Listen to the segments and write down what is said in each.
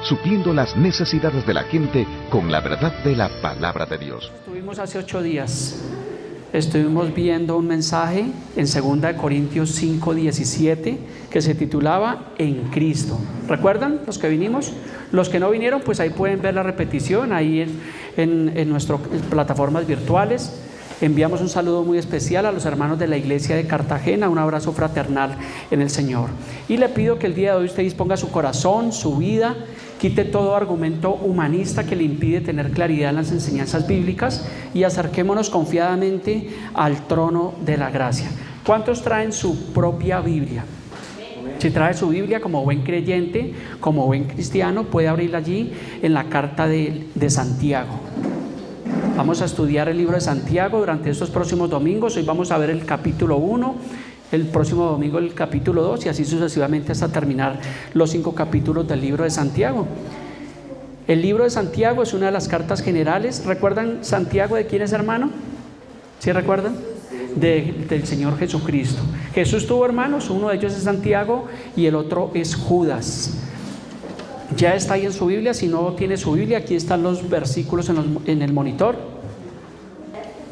supliendo las necesidades de la gente con la verdad de la palabra de Dios. Estuvimos hace 8 días, estuvimos viendo un mensaje en 2 Corintios 5:17 que se titulaba En Cristo. ¿Recuerdan los que vinimos? Los que no vinieron, pues ahí pueden ver la repetición ahí en nuestras plataformas virtuales. Enviamos un saludo muy especial a los hermanos de la iglesia de Cartagena, un abrazo fraternal en el Señor. Y le pido que el día de hoy usted disponga su corazón, su vida, quite todo argumento humanista que le impide tener claridad en las enseñanzas bíblicas y acerquémonos confiadamente al trono de la gracia. ¿Cuántos traen su propia Biblia? Si trae su Biblia, como buen creyente, como buen cristiano, puede abrirla allí en la carta de Santiago. Vamos a estudiar el libro de Santiago durante estos próximos domingos. Hoy vamos a ver el capítulo 1, el próximo domingo el capítulo 2 y así sucesivamente hasta terminar los 5 capítulos del libro de Santiago. El libro de Santiago es una de las cartas generales. ¿Recuerdan Santiago de quién es hermano? ¿Sí recuerdan? Del Señor Jesucristo. Jesús tuvo hermanos, uno de ellos es Santiago y el otro es Judas. Ya está ahí en su Biblia. Si no tiene su Biblia, aquí están los versículos en el monitor.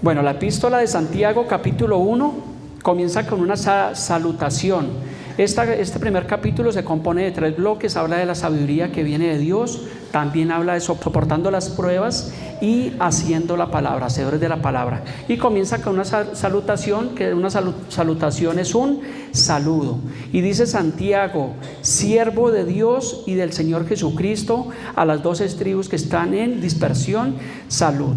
Bueno, la epístola de Santiago capítulo 1 comienza con una salutación. Este primer capítulo se compone de 3 bloques. Habla de la sabiduría que viene de Dios, también habla de soportando las pruebas y haciendo la palabra, hacedores de la palabra. Y comienza con una salutación, que una salutación es un saludo. Y dice Santiago, siervo de Dios y del Señor Jesucristo, a las 12 tribus que están en dispersión, salud.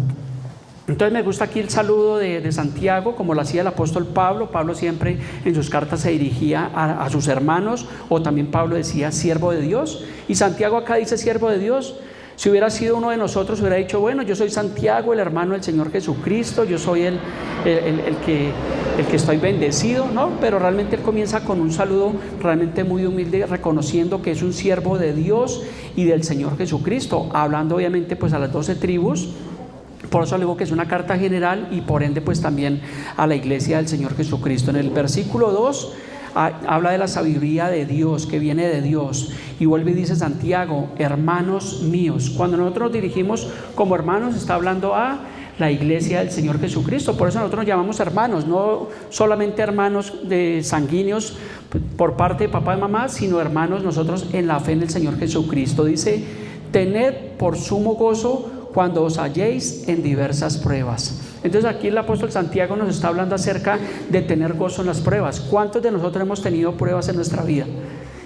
Entonces me gusta aquí el saludo de Santiago, como lo hacía el apóstol Pablo. Pablo siempre en sus cartas se dirigía a sus hermanos, o también Pablo decía siervo de Dios, y Santiago acá dice siervo de Dios. Si hubiera sido uno de nosotros, hubiera dicho, bueno, yo soy Santiago, el hermano del Señor Jesucristo, yo soy el que estoy bendecido, ¿no? Pero realmente él comienza con un saludo realmente muy humilde, reconociendo que es un siervo de Dios y del Señor Jesucristo, hablando obviamente pues a las 12 tribus. Por eso le digo que es una carta general y por ende pues también a la iglesia del Señor Jesucristo. En el versículo 2 habla de la sabiduría de Dios, que viene de Dios, y vuelve y dice Santiago, hermanos míos. Cuando nosotros nos dirigimos como hermanos, está hablando a la iglesia del Señor Jesucristo. Por eso nosotros nos llamamos hermanos, no solamente hermanos de sanguíneos por parte de papá y mamá, sino hermanos nosotros en la fe en el Señor Jesucristo. Dice, tened por sumo gozo cuando os halléis en diversas pruebas. Entonces aquí el apóstol Santiago nos está hablando acerca de tener gozo en las pruebas. ¿Cuántos de nosotros hemos tenido pruebas en nuestra vida?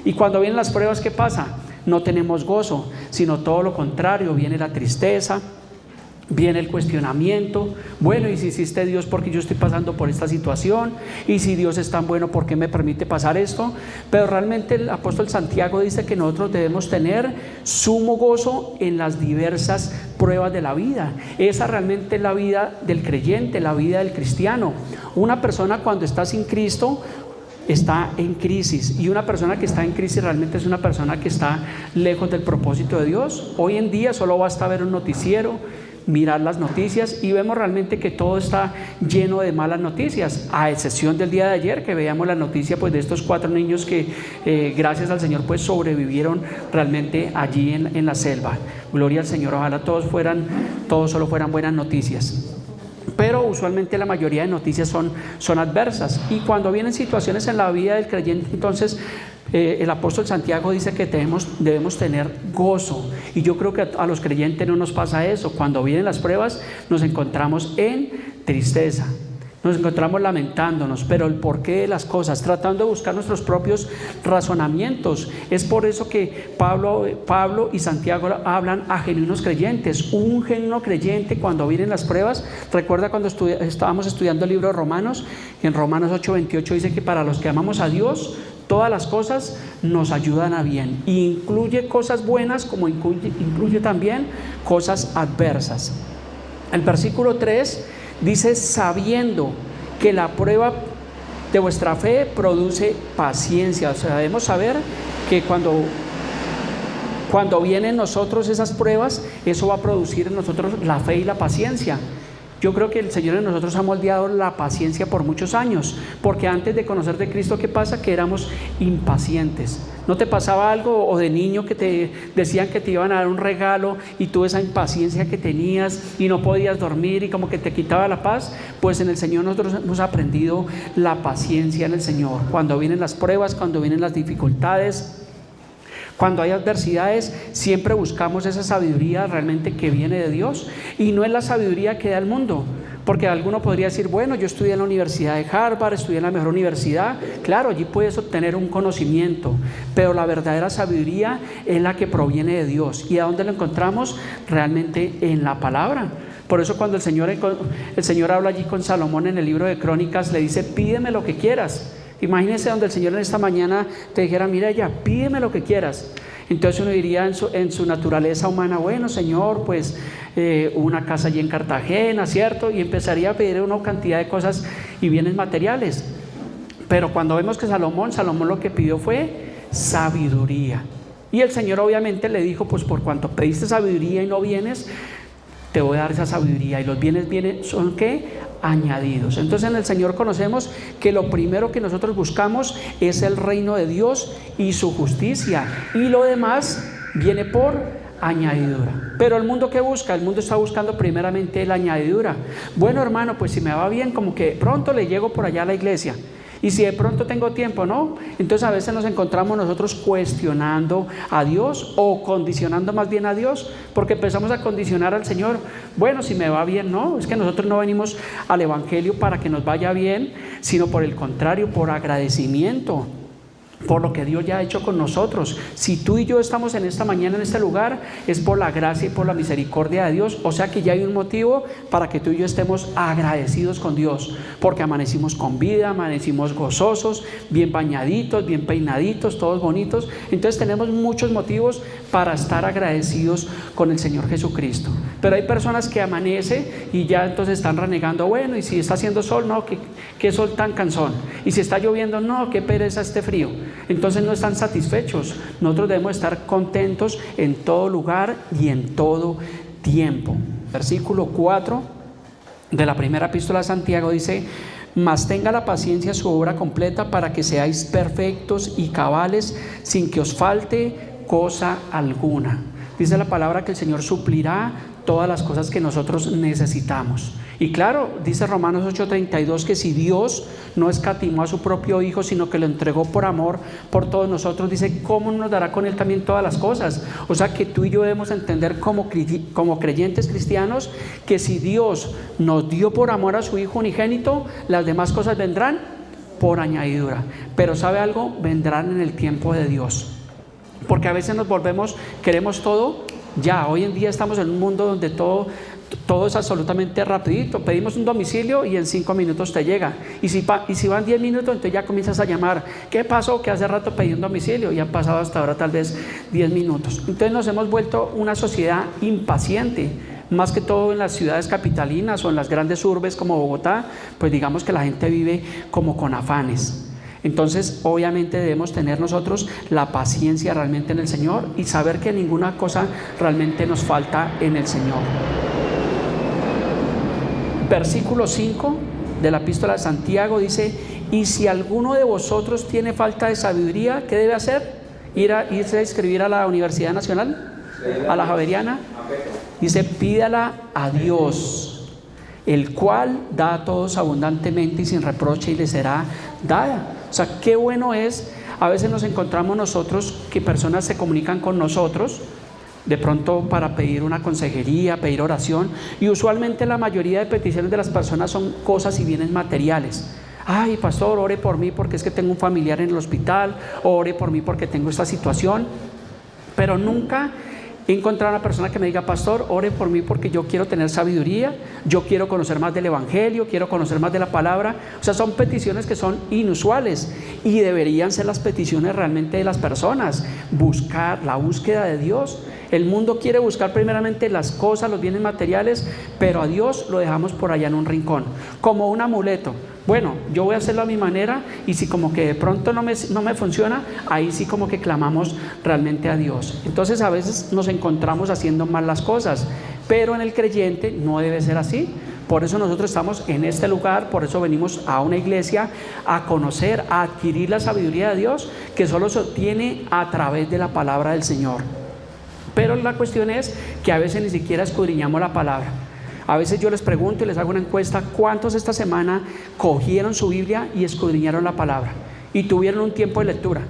Y cuando vienen las pruebas, ¿qué pasa? No tenemos gozo, sino todo lo contrario, viene la tristeza, viene el cuestionamiento. Bueno, ¿y si hiciste Dios, por qué yo estoy pasando por esta situación? ¿Y si Dios es tan bueno, por qué me permite pasar esto? Pero realmente el apóstol Santiago dice que nosotros debemos tener sumo gozo en las diversas pruebas de la vida. Esa realmente es la vida del creyente, la vida del cristiano. Una persona cuando está sin Cristo está en crisis, y una persona que está en crisis realmente es una persona que está lejos del propósito de Dios. Hoy en día solo basta ver un noticiero, mirar las noticias y vemos realmente que todo está lleno de malas noticias, a excepción del día de ayer que veíamos la noticia pues de estos 4 niños que gracias al Señor pues sobrevivieron realmente allí en la selva. Gloria al Señor, ojalá todos solo fueran buenas noticias. Pero usualmente la mayoría de noticias son adversas, y cuando vienen situaciones en la vida del creyente, entonces el apóstol Santiago dice que debemos tener gozo. Y yo creo que a los creyentes no nos pasa eso. Cuando vienen las pruebas nos encontramos en tristeza, nos encontramos lamentándonos, pero el porqué de las cosas, tratando de buscar nuestros propios razonamientos. Es por eso que Pablo y Santiago hablan a genuinos creyentes. Un genuino creyente, cuando vienen las pruebas, recuerda cuando estábamos estudiando el libro de Romanos, en Romanos 8:28 dice que para los que amamos a Dios, todas las cosas nos ayudan a bien, y incluye cosas buenas como incluye también cosas adversas. El versículo 3 dice, sabiendo que la prueba de vuestra fe produce paciencia. O sea, debemos saber que cuando vienen nosotros esas pruebas, eso va a producir en nosotros la fe y la paciencia. Yo creo que el Señor en nosotros ha moldeado la paciencia por muchos años, porque antes de conocer de Cristo, ¿qué pasa? Que éramos impacientes. ¿No te pasaba algo o de niño que te decían que te iban a dar un regalo y tú esa impaciencia que tenías y no podías dormir y como que te quitaba la paz? Pues en el Señor nosotros hemos aprendido la paciencia en el Señor. Cuando vienen las pruebas, cuando vienen las dificultades, cuando hay adversidades, siempre buscamos esa sabiduría realmente que viene de Dios, y no es la sabiduría que da el mundo. Porque alguno podría decir, bueno, yo estudié en la Universidad de Harvard, estudié en la mejor universidad. Claro, allí puedes obtener un conocimiento, pero la verdadera sabiduría es la que proviene de Dios. ¿Y a dónde lo encontramos? Realmente en la palabra. Por eso cuando el Señor habla allí con Salomón en el libro de Crónicas, le dice, pídeme lo que quieras. Imagínese donde el Señor en esta mañana te dijera, mira ya, pídeme lo que quieras. Entonces uno diría en su naturaleza humana, bueno, Señor, pues una casa allí en Cartagena, ¿cierto? Y empezaría a pedir una cantidad de cosas y bienes materiales. Pero cuando vemos que Salomón lo que pidió fue sabiduría. Y el Señor obviamente le dijo, pues por cuanto pediste sabiduría y no bienes, te voy a dar esa sabiduría. Y los bienes son ¿qué? Añadidos. Entonces en el Señor conocemos que lo primero que nosotros buscamos es el reino de Dios y su justicia, y lo demás viene por añadidura. Pero el mundo, ¿qué busca? El mundo está buscando primeramente la añadidura. Bueno, hermano, pues si me va bien, como que pronto le llego por allá a la iglesia, y si de pronto tengo tiempo, ¿no? Entonces a veces nos encontramos nosotros cuestionando a Dios, o condicionando más bien a Dios, porque empezamos a condicionar al Señor. Bueno, si me va bien, no, es que nosotros no venimos al Evangelio para que nos vaya bien, sino por el contrario, por agradecimiento, por lo que Dios ya ha hecho con nosotros. Si tú y yo estamos en esta mañana en este lugar, es por la gracia y por la misericordia de Dios. O sea que ya hay un motivo para que tú y yo estemos agradecidos con Dios, porque amanecimos con vida, amanecimos gozosos, bien bañaditos, bien peinaditos, todos bonitos. Entonces tenemos muchos motivos para estar agradecidos con el Señor Jesucristo. Pero hay personas que amanece y ya entonces están renegando, bueno, y si está haciendo sol, no, qué sol tan cansón, y si está lloviendo, no, qué pereza este frío. Entonces no están satisfechos. Nosotros debemos estar contentos en todo lugar y en todo tiempo. Versículo 4 de la primera epístola de Santiago dice, mas tenga la paciencia su obra completa, para que seáis perfectos y cabales, sin que os falte cosa alguna. Dice la palabra que el Señor suplirá todas las cosas que nosotros necesitamos. Y claro, dice Romanos 8:32 que si Dios no escatimó a su propio Hijo, sino que lo entregó por amor por todos nosotros, dice, ¿cómo nos dará con Él también todas las cosas? O sea que tú y yo debemos entender como creyentes cristianos que si Dios nos dio por amor a su Hijo unigénito, las demás cosas vendrán por añadidura. Pero ¿sabe algo? Vendrán en el tiempo de Dios. Porque a veces queremos todo ya. Hoy en día estamos en un mundo donde todo es absolutamente rapidito. Pedimos un domicilio y en 5 minutos te llega. Y si van 10 minutos, entonces ya comienzas a llamar. ¿Qué pasó? Que hace rato pedí un domicilio y han pasado hasta ahora tal vez 10 minutos. Entonces nos hemos vuelto una sociedad impaciente. Más que todo en las ciudades capitalinas o en las grandes urbes como Bogotá, pues digamos que la gente vive como con afanes. Entonces obviamente debemos tener nosotros la paciencia realmente en el Señor y saber que ninguna cosa realmente nos falta en el Señor. Versículo 5 de la epístola de Santiago dice, y si alguno de vosotros tiene falta de sabiduría, ¿qué debe hacer? ¿Irse a inscribir a la Universidad Nacional? ¿A la Javeriana? Dice, pídala a Dios, el cual da a todos abundantemente y sin reproche, y le será dada. O sea, qué bueno es, a veces nos encontramos nosotros que personas se comunican con nosotros, de pronto para pedir una consejería, pedir oración, y usualmente la mayoría de peticiones de las personas son cosas y bienes materiales. Ay, pastor, ore por mí porque es que tengo un familiar en el hospital, o ore por mí porque tengo esta situación, pero nunca he encontrado a una persona que me diga, pastor, ore por mí porque yo quiero tener sabiduría, yo quiero conocer más del Evangelio, quiero conocer más de la palabra. O sea, son peticiones que son inusuales y deberían ser las peticiones realmente de las personas. Buscar, la búsqueda de Dios. El mundo quiere buscar primeramente las cosas, los bienes materiales, pero a Dios lo dejamos por allá en un rincón, como un amuleto. Bueno, yo voy a hacerlo a mi manera, y si como que de pronto no me funciona, ahí sí como que clamamos realmente a Dios. Entonces a veces nos encontramos haciendo mal las cosas, pero en el creyente no debe ser así, Por eso nosotros estamos en este lugar, por eso venimos a una iglesia a conocer, a adquirir la sabiduría de Dios, que solo se obtiene a través de la palabra del Señor. Pero la cuestión es que a veces ni siquiera escudriñamos la palabra. A veces yo les pregunto y les hago una encuesta: ¿cuántos esta semana cogieron su Biblia y escudriñaron la palabra y tuvieron un tiempo de lectura?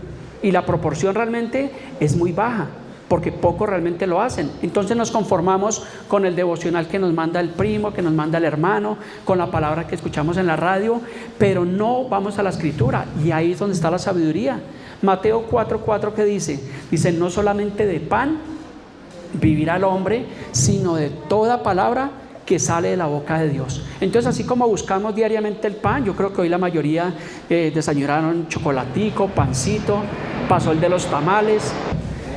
Y la proporción realmente es muy baja, porque pocos realmente lo hacen. Entonces nos conformamos con el devocional que nos manda el primo, que nos manda el hermano, con la palabra que escuchamos en la radio, pero no vamos a la escritura, y ahí es donde está la sabiduría. Mateo 4:4, ¿qué dice? Dice: no solamente de pan vivirá el hombre, sino de toda palabra que sale de la boca de Dios. Entonces, así como buscamos diariamente el pan, yo creo que hoy la mayoría desayunaron chocolatico, pancito, pasó el de los tamales.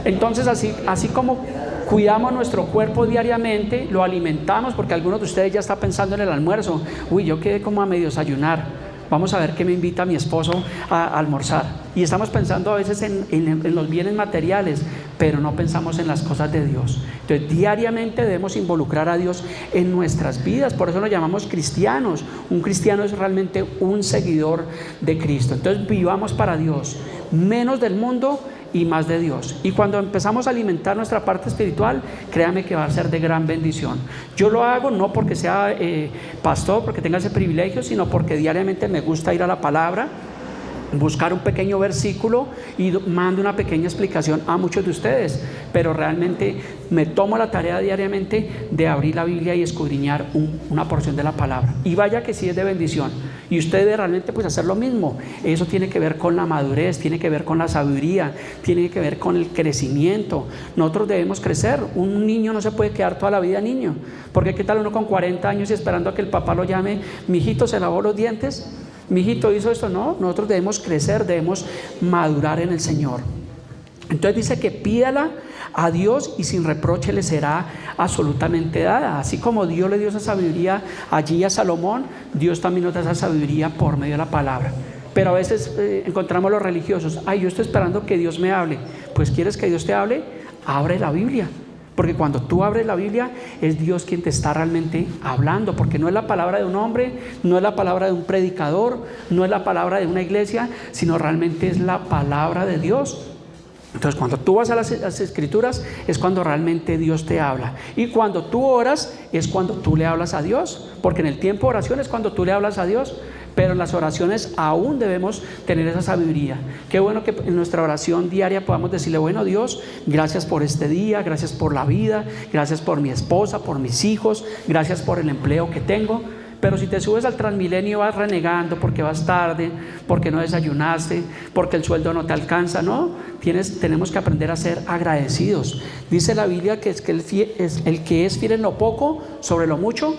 Entonces, así como cuidamos nuestro cuerpo diariamente, lo alimentamos, porque algunos de ustedes ya están pensando en el almuerzo: uy, yo quedé como a medio desayunar, vamos a ver qué me invita mi esposo a almorzar. Y estamos pensando a veces en los bienes materiales, pero no pensamos en las cosas de Dios. Entonces, diariamente debemos involucrar a Dios en nuestras vidas. Por eso nos llamamos cristianos. Un cristiano es realmente un seguidor de Cristo. Entonces, vivamos para Dios, menos del mundo y más de Dios. Y cuando empezamos a alimentar nuestra parte espiritual, créame que va a ser de gran bendición. Yo lo hago no porque sea pastor, porque tenga ese privilegio, sino porque diariamente me gusta ir a la palabra, buscar un pequeño versículo y mando una pequeña explicación a muchos de ustedes, pero realmente me tomo la tarea diariamente de abrir la Biblia y escudriñar una porción de la palabra, y vaya que sí es de bendición. Y ustedes realmente pues hacer lo mismo. Eso tiene que ver con la madurez, tiene que ver con la sabiduría, tiene que ver con el crecimiento. Nosotros debemos crecer. Un niño no se puede quedar toda la vida niño, porque qué tal uno con 40 años y esperando a que el papá lo llame: mijito, ¿se lavó los dientes? Mijito, ¿hizo esto? No, nosotros debemos crecer, debemos madurar en el Señor. Entonces dice que pídala a Dios y sin reproche le será absolutamente dada. Así como Dios le dio esa sabiduría allí a Salomón, Dios también nos da esa sabiduría por medio de la palabra. Pero a veces encontramos los religiosos: ay, yo estoy esperando que Dios me hable. Pues ¿quieres que Dios te hable? Abre la Biblia. Porque cuando tú abres la Biblia, es Dios quien te está realmente hablando, porque no es la palabra de un hombre, no es la palabra de un predicador, no es la palabra de una iglesia, sino realmente es la palabra de Dios. Entonces, cuando tú vas a las escrituras, es cuando realmente Dios te habla. Y cuando tú oras, es cuando tú le hablas a Dios, porque en el tiempo de oración es cuando tú le hablas a Dios. Pero en las oraciones aún debemos tener esa sabiduría. Qué bueno que en nuestra oración diaria podamos decirle: bueno, Dios, gracias por este día, gracias por la vida, gracias por mi esposa, por mis hijos, gracias por el empleo que tengo. Pero si te subes al Transmilenio vas renegando porque vas tarde, porque no desayunaste, porque el sueldo no te alcanza, no, tenemos que aprender a ser agradecidos. Dice la Biblia que el que es fiel en lo poco, sobre lo mucho,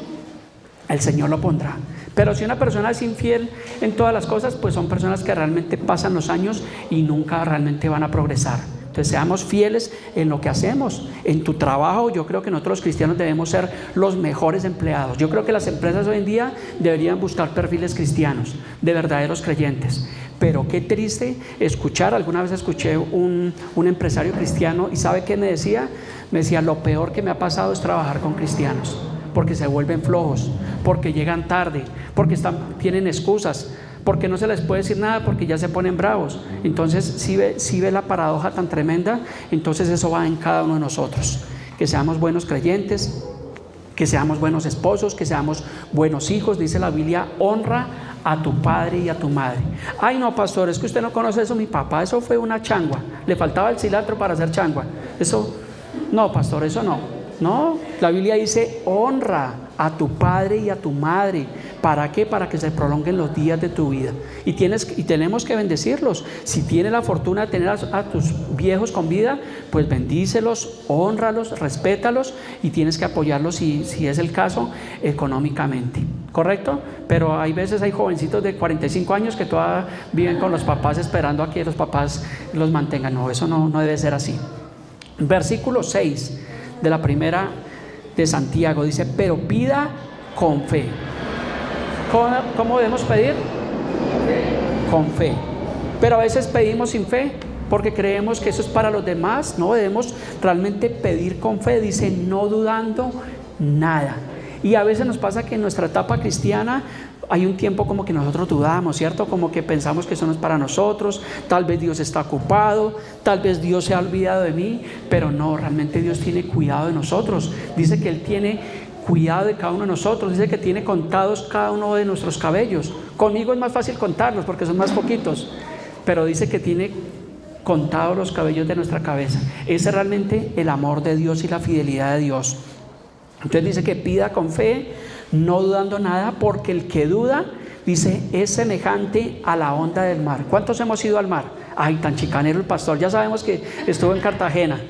el Señor lo pondrá. Pero si una persona es infiel en todas las cosas, pues son personas que realmente pasan los años y nunca realmente van a progresar. Entonces seamos fieles en lo que hacemos. En tu trabajo, yo creo que nosotros los cristianos debemos ser los mejores empleados. Yo creo que las empresas hoy en día deberían buscar perfiles cristianos, de verdaderos creyentes. Pero qué triste escuchar, alguna vez escuché un empresario cristiano, y ¿sabe qué me decía? Me decía: lo peor que me ha pasado es trabajar con cristianos, porque se vuelven flojos, porque llegan tarde, porque tienen excusas, porque no se les puede decir nada, porque ya se ponen bravos. Entonces, si ve la paradoja tan tremenda, entonces eso va en cada uno de nosotros. Que seamos buenos creyentes, que seamos buenos esposos, que seamos buenos hijos. Dice la Biblia: honra a tu padre y a tu madre. Ay, no, pastor, es que usted no conoce eso. Mi papá, eso fue una changua, le faltaba el cilantro para hacer changua. Eso, no, pastor, eso no. No, la Biblia dice: honra a tu padre y a tu madre. ¿Para qué? Para que se prolonguen los días de tu vida. Y tenemos que bendecirlos. Si tienes la fortuna de tener a tus viejos con vida, pues bendícelos, hónralos, respétalos, y tienes que apoyarlos si es el caso, económicamente. ¿Correcto? Pero hay jovencitos de 45 años que todavía viven con los papás esperando a que los papás los mantengan. No, eso no debe ser así. Versículo 6 de la primera de Santiago dice: pero pida con fe. ¿Cómo debemos pedir? Con fe. Pero a veces pedimos sin fe porque creemos que eso es para los demás. No, debemos realmente pedir con fe. Dice: no dudando nada. Y a veces nos pasa que en nuestra etapa cristiana hay un tiempo como que nosotros dudamos, ¿cierto? Como que pensamos que eso no es para nosotros, tal vez Dios está ocupado, tal vez Dios se ha olvidado de mí, pero no, realmente Dios tiene cuidado de nosotros. Dice que Él tiene cuidado de cada uno de nosotros, dice que tiene contados cada uno de nuestros cabellos. Conmigo es más fácil contarlos porque son más poquitos, pero dice que tiene contados los cabellos de nuestra cabeza. Ese es realmente el amor de Dios y la fidelidad de Dios. Entonces dice que pida con fe, no dudando nada, porque el que duda, dice, es semejante a la onda del mar. ¿Cuántos hemos ido al mar? Ay, tan chicanero el pastor, ya sabemos que estuvo en Cartagena.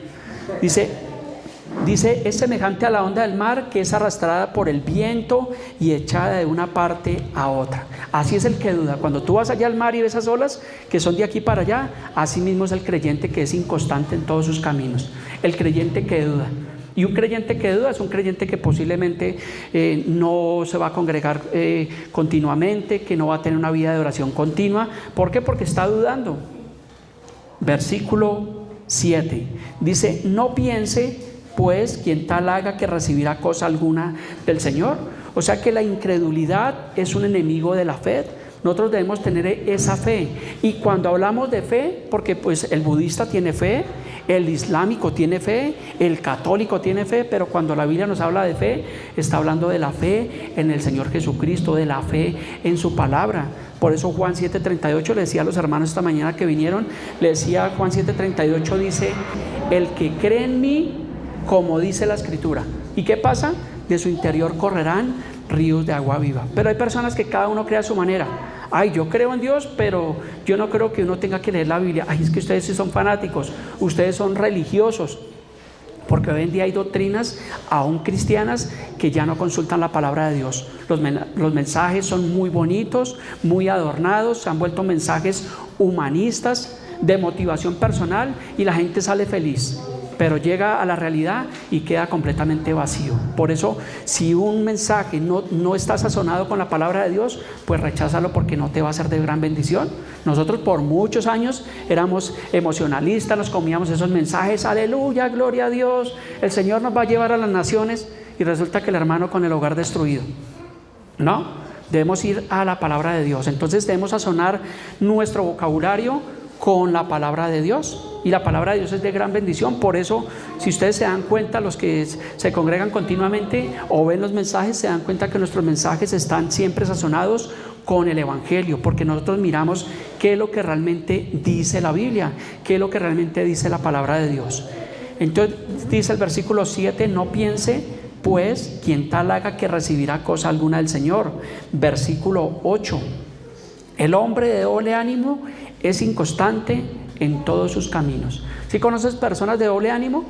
Dice, es semejante a la onda del mar, que es arrastrada por el viento y echada de una parte a otra. Así es el que duda. Cuando tú vas allá al mar y ves esas olas que son de aquí para allá, así mismo es el creyente que es inconstante en todos sus caminos. El creyente que duda. Y un creyente que duda es un creyente que posiblemente no se va a congregar continuamente, que no va a tener una vida de oración continua. ¿Por qué? Porque está dudando. Versículo 7 dice: no piense pues quien tal haga que recibirá cosa alguna del Señor. O sea que la incredulidad es un enemigo de la fe. Nosotros debemos tener esa fe. Y cuando hablamos de fe, porque pues el budista tiene fe, el islámico tiene fe, el católico tiene fe, pero cuando la Biblia nos habla de fe, está hablando de la fe en el Señor Jesucristo, de la fe en su palabra. Por eso Juan 7:38 le decía a los hermanos esta mañana que vinieron, le decía Juan 7:38, dice: el que cree en mí, como dice la Escritura. ¿Y qué pasa? De su interior correrán ríos de agua viva. Pero hay personas que cada uno cree a su manera. Ay, yo creo en Dios, pero yo no creo que uno tenga que leer la Biblia. Ay, es que ustedes sí son fanáticos, ustedes son religiosos. Porque hoy en día hay doctrinas aún cristianas que ya no consultan la palabra de Dios. Los mensajes son muy bonitos, muy adornados, se han vuelto mensajes humanistas, de motivación personal, y la gente sale feliz. Pero llega a la realidad y queda completamente vacío. Por eso, si un mensaje no está sazonado con la palabra de Dios, pues recházalo, porque no te va a ser de gran bendición. Nosotros por muchos años éramos emocionalistas, nos comíamos esos mensajes: aleluya, gloria a Dios, el Señor nos va a llevar a las naciones, y resulta que el hermano con el hogar destruido. No, debemos ir a la palabra de Dios. Entonces debemos sazonar nuestro vocabulario con la palabra de Dios, y la palabra de Dios es de gran bendición. Por eso, si ustedes se dan cuenta, los que se congregan continuamente o ven los mensajes, se dan cuenta que nuestros mensajes están siempre sazonados con el Evangelio, porque nosotros miramos qué es lo que realmente dice la Biblia, qué es lo que realmente dice la palabra de Dios. Entonces dice el versículo 7: no piense pues quien tal haga que recibirá cosa alguna del Señor. Versículo 8: el hombre de doble ánimo es inconstante en todos sus caminos. ¿Sí conoces personas de doble ánimo?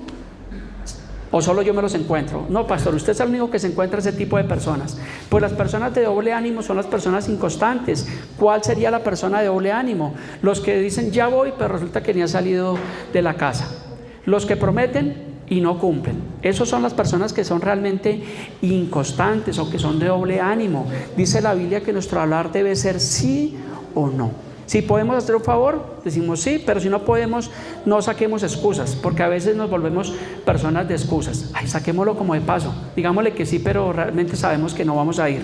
¿O solo yo me los encuentro? No, pastor, usted es el único que se encuentra ese tipo de personas. Pues las personas de doble ánimo son las personas inconstantes. ¿Cuál sería la persona de doble ánimo? Los que dicen ya voy, pero resulta que ni ha salido de la casa. Los que prometen y no cumplen. Esas son las personas que son realmente inconstantes o que son de doble ánimo. Dice la Biblia que nuestro hablar debe ser sí o no. Si podemos hacer un favor, decimos sí, pero si no podemos, no saquemos excusas, porque a veces nos volvemos personas de excusas. Ay, saquémoslo como de paso, digámosle que sí, pero realmente sabemos que no vamos a ir.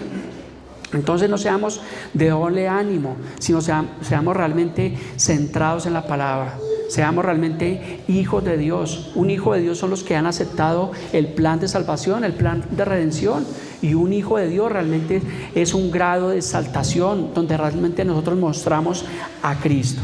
Entonces no seamos de doble ánimo, sino seamos realmente centrados en la palabra. Seamos realmente hijos de Dios. Un hijo de Dios son los que han aceptado el plan de salvación, el plan de redención. Y un hijo de Dios realmente es un grado de exaltación donde realmente nosotros mostramos a Cristo.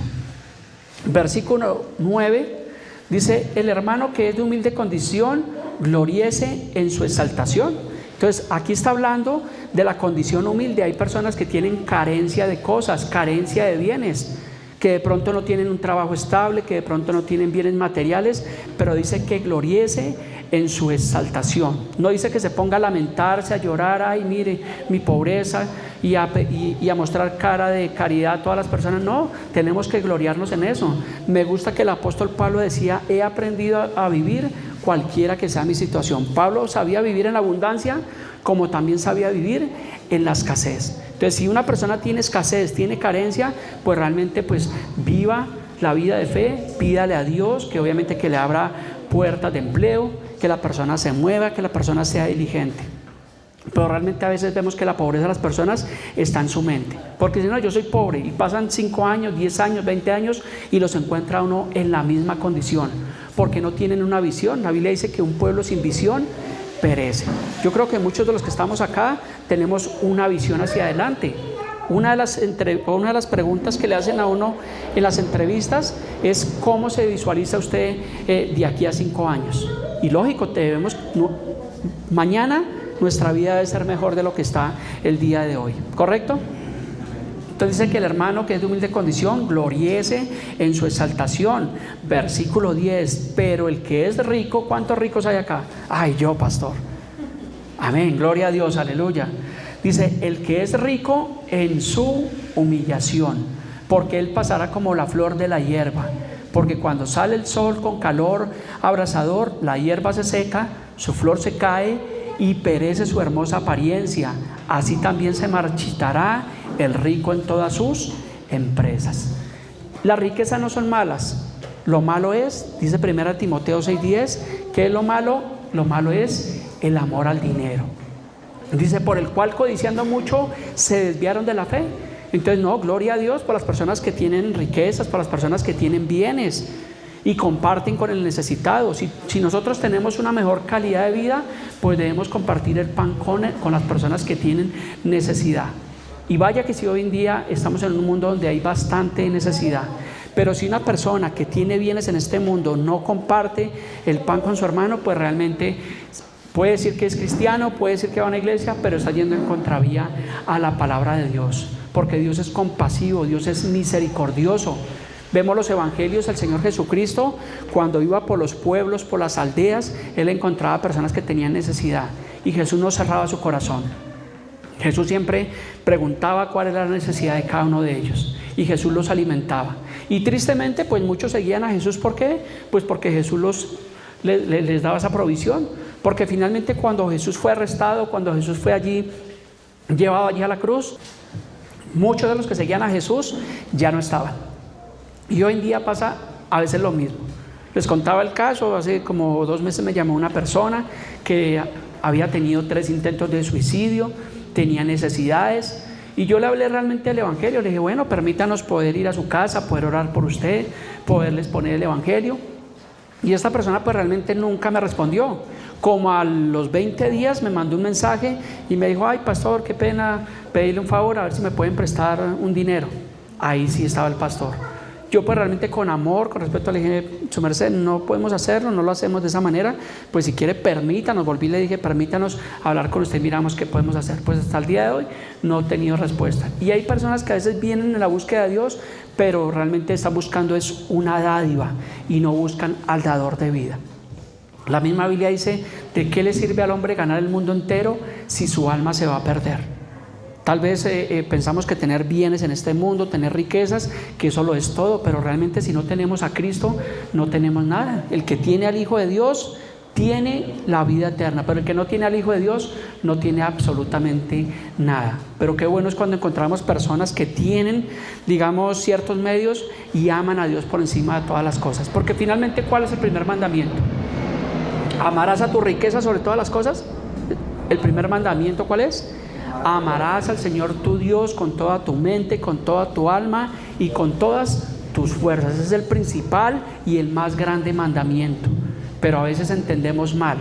Versículo 9 dice: el hermano que es de humilde condición, gloríese en su exaltación. Entonces aquí está hablando de la condición humilde. Hay personas que tienen carencia de cosas, carencia de bienes, que de pronto no tienen un trabajo estable, que de pronto no tienen bienes materiales, pero dice que gloriese en su exaltación. No dice que se ponga a lamentarse, a llorar: ay, mire mi pobreza, y a mostrar cara de caridad a todas las personas. No, tenemos que gloriarnos en eso. Me gusta que el apóstol Pablo decía: he aprendido a vivir cualquiera que sea mi situación. Pablo sabía vivir en la abundancia, como también sabía vivir en la escasez. Entonces, si una persona tiene escasez, tiene carencia, pues realmente pues viva la vida de fe, pídale a Dios que obviamente que le abra puertas de empleo, que la persona se mueva, que la persona sea diligente. Pero realmente a veces vemos que la pobreza de las personas está en su mente. Porque si no, yo soy pobre, y pasan 5 años, 10 años, 20 años y los encuentra uno en la misma condición, porque no tienen una visión. La Biblia dice que un pueblo sin visión perece. Yo creo que muchos de los que estamos acá tenemos una visión hacia adelante. Una de las preguntas que le hacen a uno en las entrevistas es: ¿cómo se visualiza usted de aquí a 5 años? Y lógico, mañana nuestra vida debe ser mejor de lo que está el día de hoy, ¿correcto? Entonces dice que el hermano que es de humilde condición gloriese en su exaltación. Versículo 10, pero el que es rico, ¿cuántos ricos hay acá? Ay, yo, pastor. Amén, gloria a Dios, aleluya. Dice, el que es rico en su humillación, porque él pasará como la flor de la hierba, porque cuando sale el sol con calor abrasador, la hierba se seca, su flor se cae y perece su hermosa apariencia. Así también se marchitará el rico en todas sus empresas. Las riquezas no son malas. Lo malo es, dice 1 Timoteo 6:10, ¿qué es lo malo? Lo malo es el amor al dinero. Dice, por el cual codiciando mucho se desviaron de la fe. Entonces, no, gloria a Dios por las personas que tienen riquezas, por las personas que tienen bienes y comparten con el necesitado. Si nosotros tenemos una mejor calidad de vida, pues debemos compartir el pan con las personas que tienen necesidad. Y vaya que si hoy en día estamos en un mundo donde hay bastante necesidad, pero si una persona que tiene bienes en este mundo no comparte el pan con su hermano, pues realmente puede decir que es cristiano, puede decir que va a una iglesia, pero está yendo en contravía a la palabra de Dios, porque Dios es compasivo, Dios es misericordioso. Vemos los evangelios del Señor Jesucristo, cuando iba por los pueblos, por las aldeas, Él encontraba personas que tenían necesidad y Jesús no cerraba su corazón. Jesús siempre preguntaba cuál era la necesidad de cada uno de ellos y Jesús los alimentaba. Y tristemente, pues muchos seguían a Jesús. ¿Por qué? Pues porque Jesús les daba esa provisión. Porque finalmente cuando Jesús fue arrestado, cuando Jesús fue allí, llevado allí a la cruz, muchos de los que seguían a Jesús ya no estaban. Y hoy en día pasa a veces lo mismo. Les contaba el caso, hace como 2 meses me llamó una persona que había tenido 3 intentos de suicidio, tenía necesidades, y yo le hablé realmente del evangelio. Le dije, bueno, permítanos poder ir a su casa, poder orar por usted, poderles poner el evangelio. Y esta persona pues realmente nunca me respondió. Como a los 20 días me mandó un mensaje y me dijo, ay pastor, qué pena pedirle un favor, a ver si me pueden prestar un dinero. Ahí sí estaba el pastor. Yo pues realmente con amor, con respeto, le dije, su merced, no podemos hacerlo, no lo hacemos de esa manera, pues si quiere permítanos. Volví y le dije, permítanos hablar con usted, miramos qué podemos hacer. Pues hasta el día de hoy no he tenido respuesta. Y hay personas que a veces vienen en la búsqueda de Dios, pero realmente están buscando es una dádiva y no buscan al dador de vida. La misma Biblia dice, ¿de qué le sirve al hombre ganar el mundo entero si su alma se va a perder? Tal vez pensamos que tener bienes en este mundo, tener riquezas, que eso lo es todo, pero realmente si no tenemos a Cristo, no tenemos nada. El que tiene al Hijo de Dios tiene la vida eterna, pero el que no tiene al Hijo de Dios no tiene absolutamente nada. Pero qué bueno es cuando encontramos personas que tienen, digamos, ciertos medios y aman a Dios por encima de todas las cosas. Porque finalmente, ¿cuál es el primer mandamiento? ¿Amarás a tu riqueza sobre todas las cosas? El primer mandamiento, ¿cuál es? Amarás al Señor tu Dios con toda tu mente, con toda tu alma y con todas tus fuerzas. Ese es el principal y el más grande mandamiento, pero a veces entendemos mal.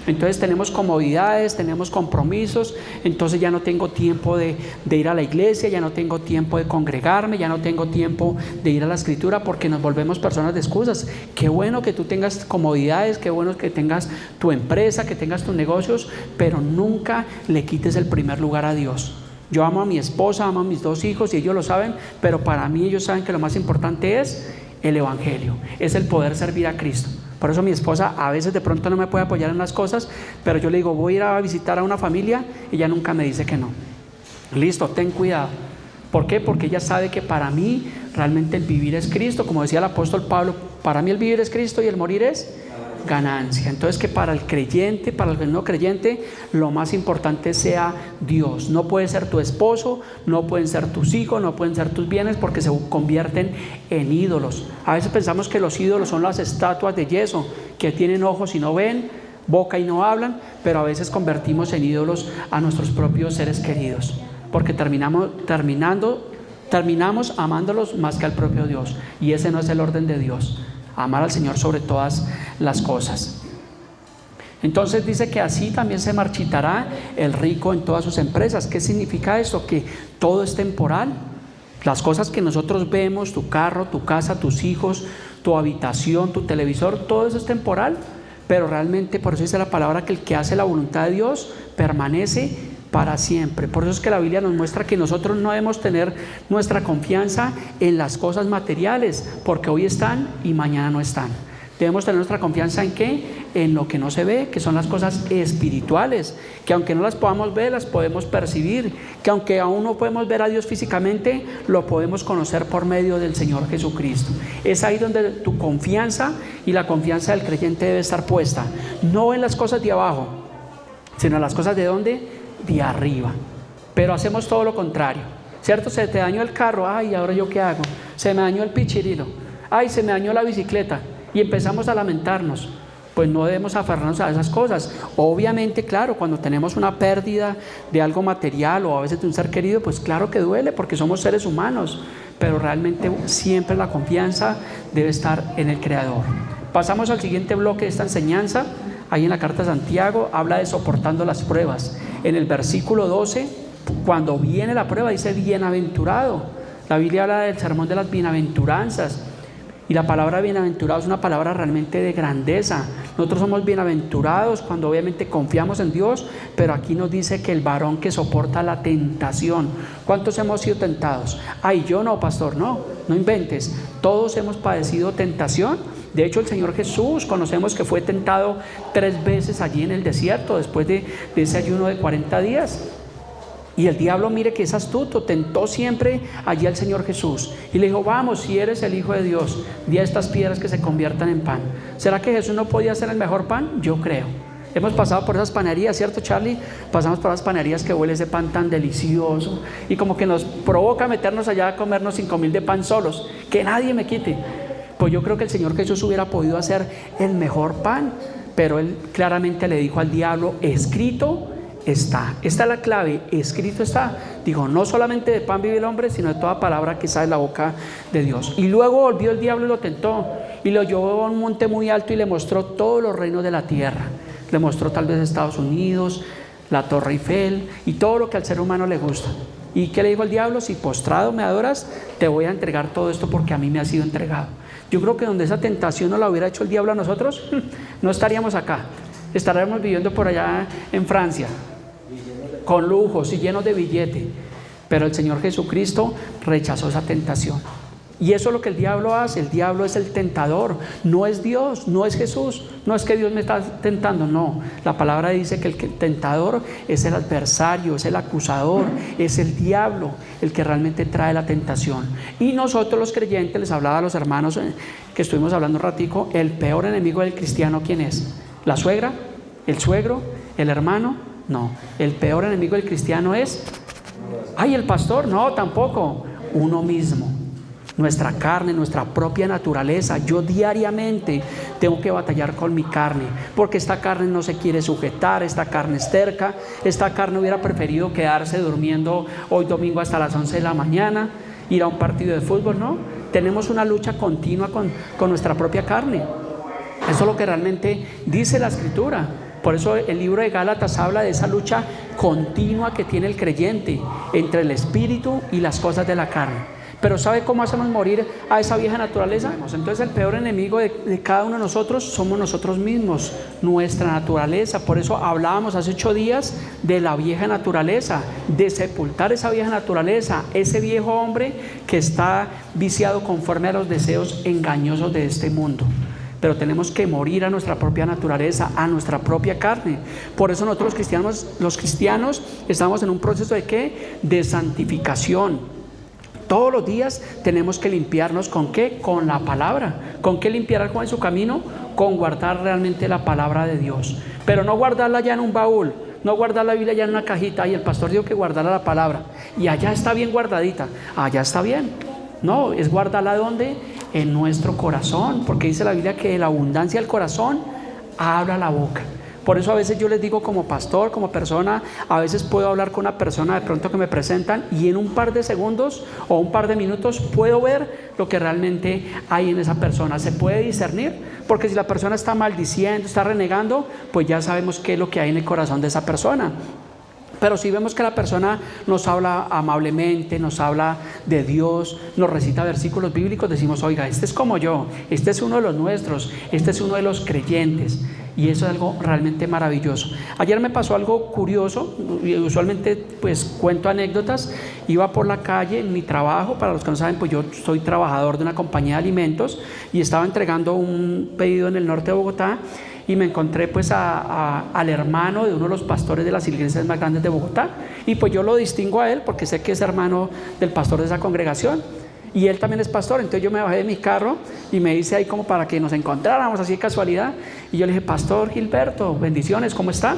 Entonces tenemos comodidades, tenemos compromisos, entonces ya no tengo tiempo de ir a la iglesia, ya no tengo tiempo de congregarme, ya no tengo tiempo de ir a la escritura, porque nos volvemos personas de excusas. Qué bueno que tú tengas comodidades, qué bueno que tengas tu empresa, que tengas tus negocios, pero nunca le quites el primer lugar a Dios. Yo amo a mi esposa, amo a mis 2 hijos y ellos lo saben, pero para mí ellos saben que lo más importante es el evangelio, es el poder servir a Cristo. Por eso mi esposa a veces de pronto no me puede apoyar en las cosas, pero yo le digo, voy a ir a visitar a una familia, y ella nunca me dice que no. Listo, ten cuidado. ¿Por qué? Porque ella sabe que para mí realmente el vivir es Cristo. Como decía el apóstol Pablo, para mí el vivir es Cristo y el morir es ganancia. Entonces que para el creyente, para el no creyente, lo más importante sea Dios. No puede ser tu esposo, no pueden ser tus hijos, no pueden ser tus bienes, porque se convierten en ídolos. A veces pensamos que los ídolos son las estatuas de yeso que tienen ojos y no ven, boca y no hablan, pero a veces convertimos en ídolos a nuestros propios seres queridos, porque terminamos amándolos más que al propio Dios, y ese no es el orden de Dios, amar al Señor sobre todas las cosas. Entonces dice que así también se marchitará el rico en todas sus empresas. ¿Qué significa esto? Que todo es temporal. Las cosas que nosotros vemos, tu carro, tu casa, tus hijos, tu habitación, tu televisor, todo eso es temporal, pero realmente, por eso dice la palabra, que el que hace la voluntad de Dios permanece para siempre. Por eso es que la Biblia nos muestra que nosotros no debemos tener nuestra confianza en las cosas materiales, porque hoy están y mañana no están. Debemos tener nuestra confianza ¿en qué? En lo que no se ve, que son las cosas espirituales, que aunque no las podamos ver, las podemos percibir, que aunque aún no podemos ver a Dios físicamente, lo podemos conocer por medio del Señor Jesucristo. Es ahí donde tu confianza y la confianza del creyente debe estar puesta, no en las cosas de abajo, sino en las cosas de ¿dónde? De arriba. Pero hacemos todo lo contrario, ¿cierto? Se te dañó el carro, ay, ¿ahora yo qué hago? Se me dañó el pichirilo, ay, se me dañó la bicicleta, y empezamos a lamentarnos. Pues no debemos aferrarnos a esas cosas. Obviamente, claro, cuando tenemos una pérdida de algo material o a veces de un ser querido, pues claro que duele, porque somos seres humanos, pero realmente siempre la confianza debe estar en el Creador. Pasamos al siguiente bloque de esta enseñanza. Ahí en la carta de Santiago habla de soportando las pruebas. En el versículo 12, cuando viene la prueba, dice bienaventurado. La Biblia habla del sermón de las bienaventuranzas. Y la palabra bienaventurado es una palabra realmente de grandeza. Nosotros somos bienaventurados cuando obviamente confiamos en Dios, pero aquí nos dice que el varón que soporta la tentación. ¿Cuántos hemos sido tentados? Ay, yo no, pastor, no inventes. Todos hemos padecido tentación. De hecho, el Señor Jesús conocemos que fue tentado 3 veces allí en el desierto, después de ese ayuno de 40 días. Y el diablo, mire que es astuto, tentó siempre allí al Señor Jesús y le dijo: vamos, si eres el Hijo de Dios, di a estas piedras que se conviertan en pan. ¿Será que Jesús no podía hacer el mejor pan? Yo creo. Hemos pasado por esas panerías, ¿cierto, Charlie? Pasamos por esas panerías que huele ese pan tan delicioso y como que nos provoca meternos allá a comernos 5,000 de pan solos, que nadie me quite. Pues yo creo que el Señor Jesús hubiera podido hacer el mejor pan, pero Él claramente le dijo al diablo: escrito está. Esta es la clave, escrito está. Digo, no solamente de pan vive el hombre, sino de toda palabra que sale de la boca de Dios. Y luego volvió el diablo y lo tentó y lo llevó a un monte muy alto y le mostró todos los reinos de la tierra. Le mostró tal vez Estados Unidos, la Torre Eiffel y todo lo que al ser humano le gusta. ¿Y qué le dijo el diablo? Si postrado me adoras, te voy a entregar todo esto porque a mí me ha sido entregado. Yo creo que donde esa tentación no la hubiera hecho el diablo a nosotros, no estaríamos acá. Estaríamos viviendo por allá en Francia, con lujos y llenos de billete. Pero el Señor Jesucristo rechazó esa tentación. Y eso es lo que el diablo hace. El diablo es el tentador, no es Dios, no es Jesús. No es que Dios me está tentando, no. La palabra dice que el tentador es el adversario, es el acusador, es el diablo el que realmente trae la tentación. Y nosotros los creyentes, les hablaba a los hermanos que estuvimos hablando un ratico, el peor enemigo del cristiano, ¿quién es? ¿La suegra? ¿El suegro? ¿El hermano? No, el peor enemigo del cristiano es, ay, el pastor, no, tampoco, uno mismo, nuestra carne, nuestra propia naturaleza. Yo diariamente tengo que batallar con mi carne, porque esta carne no se quiere sujetar, esta carne es terca, esta carne hubiera preferido quedarse durmiendo hoy domingo hasta las 11 de la mañana, ir a un partido de fútbol, ¿no? Tenemos una lucha continua con nuestra propia carne. Eso es lo que realmente dice la Escritura. Por eso el libro de Gálatas habla de esa lucha continua que tiene el creyente entre el espíritu y las cosas de la carne. Pero ¿sabe cómo hacemos morir a esa vieja naturaleza? Entonces el peor enemigo de cada uno de nosotros somos nosotros mismos, nuestra naturaleza. Por eso hablábamos hace 8 días de la vieja naturaleza, de sepultar esa vieja naturaleza, ese viejo hombre que está viciado conforme a los deseos engañosos de este mundo. Pero tenemos que morir a nuestra propia naturaleza, a nuestra propia carne. Por eso nosotros los cristianos estamos en un proceso de ¿qué? De santificación. Todos los días tenemos que limpiarnos ¿con qué? Con la palabra. ¿Con qué limpiar algo en su camino? Con guardar realmente la palabra de Dios. Pero no guardarla ya en un baúl, no guardar la Biblia ya en una cajita. Y el pastor dijo que guardara la palabra. Y allá está bien guardadita, allá está bien. No, es guardarla ¿dónde? En nuestro corazón, porque dice la Biblia que de la abundancia del corazón habla la boca. Por eso a veces yo les digo como pastor, como persona, a veces puedo hablar con una persona de pronto que me presentan y en un par de segundos o un par de minutos puedo ver lo que realmente hay en esa persona. Se puede discernir, porque si la persona está maldiciendo, está renegando, pues ya sabemos qué es lo que hay en el corazón de esa persona. Pero si vemos que la persona nos habla amablemente, nos habla de Dios, nos recita versículos bíblicos, decimos, oiga, este es como yo, este es uno de los nuestros, este es uno de los creyentes. Y eso es algo realmente maravilloso. Ayer me pasó algo curioso, y usualmente pues cuento anécdotas. Iba por la calle en mi trabajo, para los que no saben, pues yo soy trabajador de una compañía de alimentos y estaba entregando un pedido en el norte de Bogotá. Y me encontré pues al hermano de uno de los pastores de las iglesias más grandes de Bogotá. Y pues yo lo distingo a él porque sé que es hermano del pastor de esa congregación. Y él también es pastor. Entonces yo me bajé de mi carro y me hice ahí como para que nos encontráramos así de casualidad. Y yo le dije, Pastor Gilberto, bendiciones, ¿cómo está?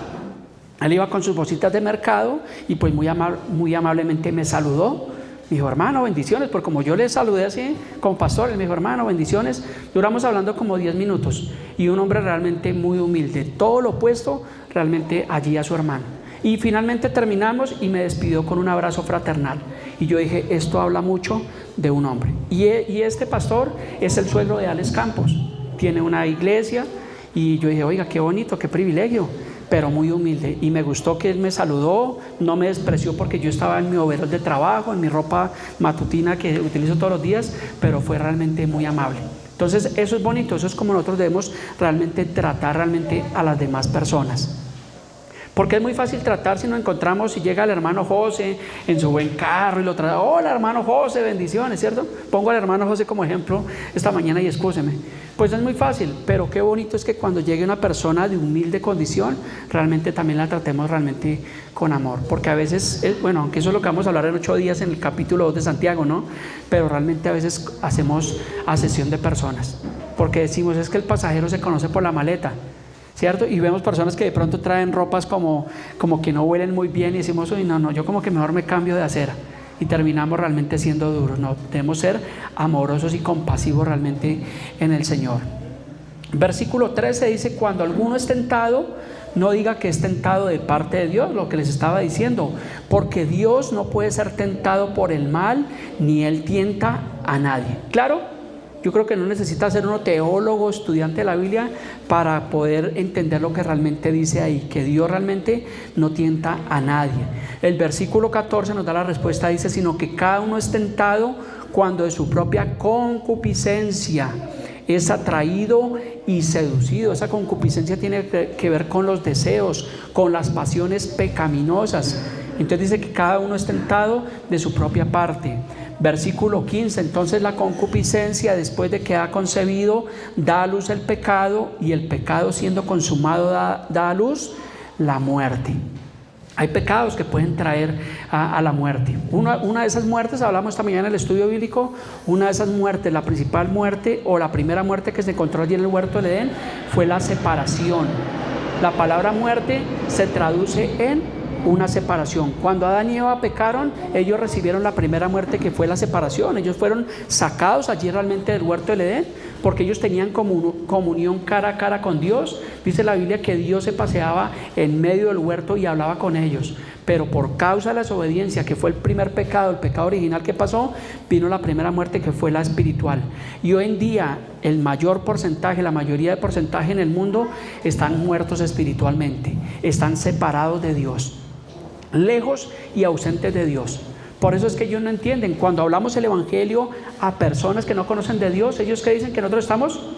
Él iba con sus bolsitas de mercado y pues muy amablemente me saludó. Me dijo, hermano, bendiciones, porque como yo le saludé así como pastor, él me dijo, hermano, bendiciones. Duramos hablando como 10 minutos y un hombre realmente muy humilde, todo lo opuesto realmente allí a su hermano. Y finalmente terminamos y me despidió con un abrazo fraternal. Y yo dije, esto habla mucho de un hombre. Y este pastor es el suegro de Alex Campos, tiene una iglesia y yo dije, oiga, qué bonito, qué privilegio. Pero muy humilde, y me gustó que él me saludó, no me despreció porque yo estaba en mi overol de trabajo, en mi ropa matutina que utilizo todos los días, pero fue realmente muy amable. Entonces eso es bonito, eso es como nosotros debemos realmente tratar realmente a las demás personas. Porque es muy fácil tratar si nos encontramos, si llega el hermano José en su buen carro y lo trae, hola hermano José, bendiciones, ¿cierto? Pongo al hermano José como ejemplo esta mañana y excúseme. Pues es muy fácil, pero qué bonito es que cuando llegue una persona de humilde condición, realmente también la tratemos realmente con amor. Porque a veces, bueno, aunque eso es lo que vamos a hablar en 8 días en el capítulo 2 de Santiago, ¿no? Pero realmente a veces hacemos asesión de personas. Porque decimos, es que el pasajero se conoce por la maleta, ¿cierto? Y vemos personas que de pronto traen ropas como que no huelen muy bien y decimos, uy, no, yo como que mejor me cambio de acera. Y terminamos realmente siendo duros. No, debemos ser amorosos y compasivos realmente en el Señor. Versículo 13 dice, cuando alguno es tentado, no diga que es tentado de parte de Dios, lo que les estaba diciendo, porque Dios no puede ser tentado por el mal, ni Él tienta a nadie. ¿Claro? Yo creo que no necesita ser uno teólogo, estudiante de la Biblia, para poder entender lo que realmente dice ahí, que Dios realmente no tienta a nadie. El versículo 14 nos da la respuesta, dice, sino que cada uno es tentado cuando de su propia concupiscencia es atraído y seducido. Esa concupiscencia tiene que ver con los deseos, con las pasiones pecaminosas. Entonces dice que cada uno es tentado de su propia parte. Versículo 15, entonces la concupiscencia, después de que ha concebido, da a luz el pecado, y el pecado siendo consumado da a luz la muerte. Hay pecados que pueden traer a la muerte. Una de esas muertes, hablamos esta mañana en el estudio bíblico, una de esas muertes, la principal muerte o la primera muerte que se encontró allí en el huerto del Edén fue la separación. La palabra muerte se traduce en una separación. Cuando Adán y Eva pecaron, ellos recibieron la primera muerte, que fue la separación. Ellos fueron sacados allí realmente del huerto del Edén, porque ellos tenían comunión cara a cara con Dios. Dice la Biblia que Dios se paseaba en medio del huerto y hablaba con ellos. Pero por causa de la desobediencia, que fue el primer pecado, el pecado original que pasó, vino la primera muerte, que fue la espiritual. Y hoy en día el mayor porcentaje, la mayoría de porcentaje en el mundo están muertos espiritualmente, están separados de Dios, lejos y ausentes de Dios. Por eso es que ellos no entienden. Cuando hablamos el evangelio a personas que no conocen de Dios, ellos que dicen que nosotros estamos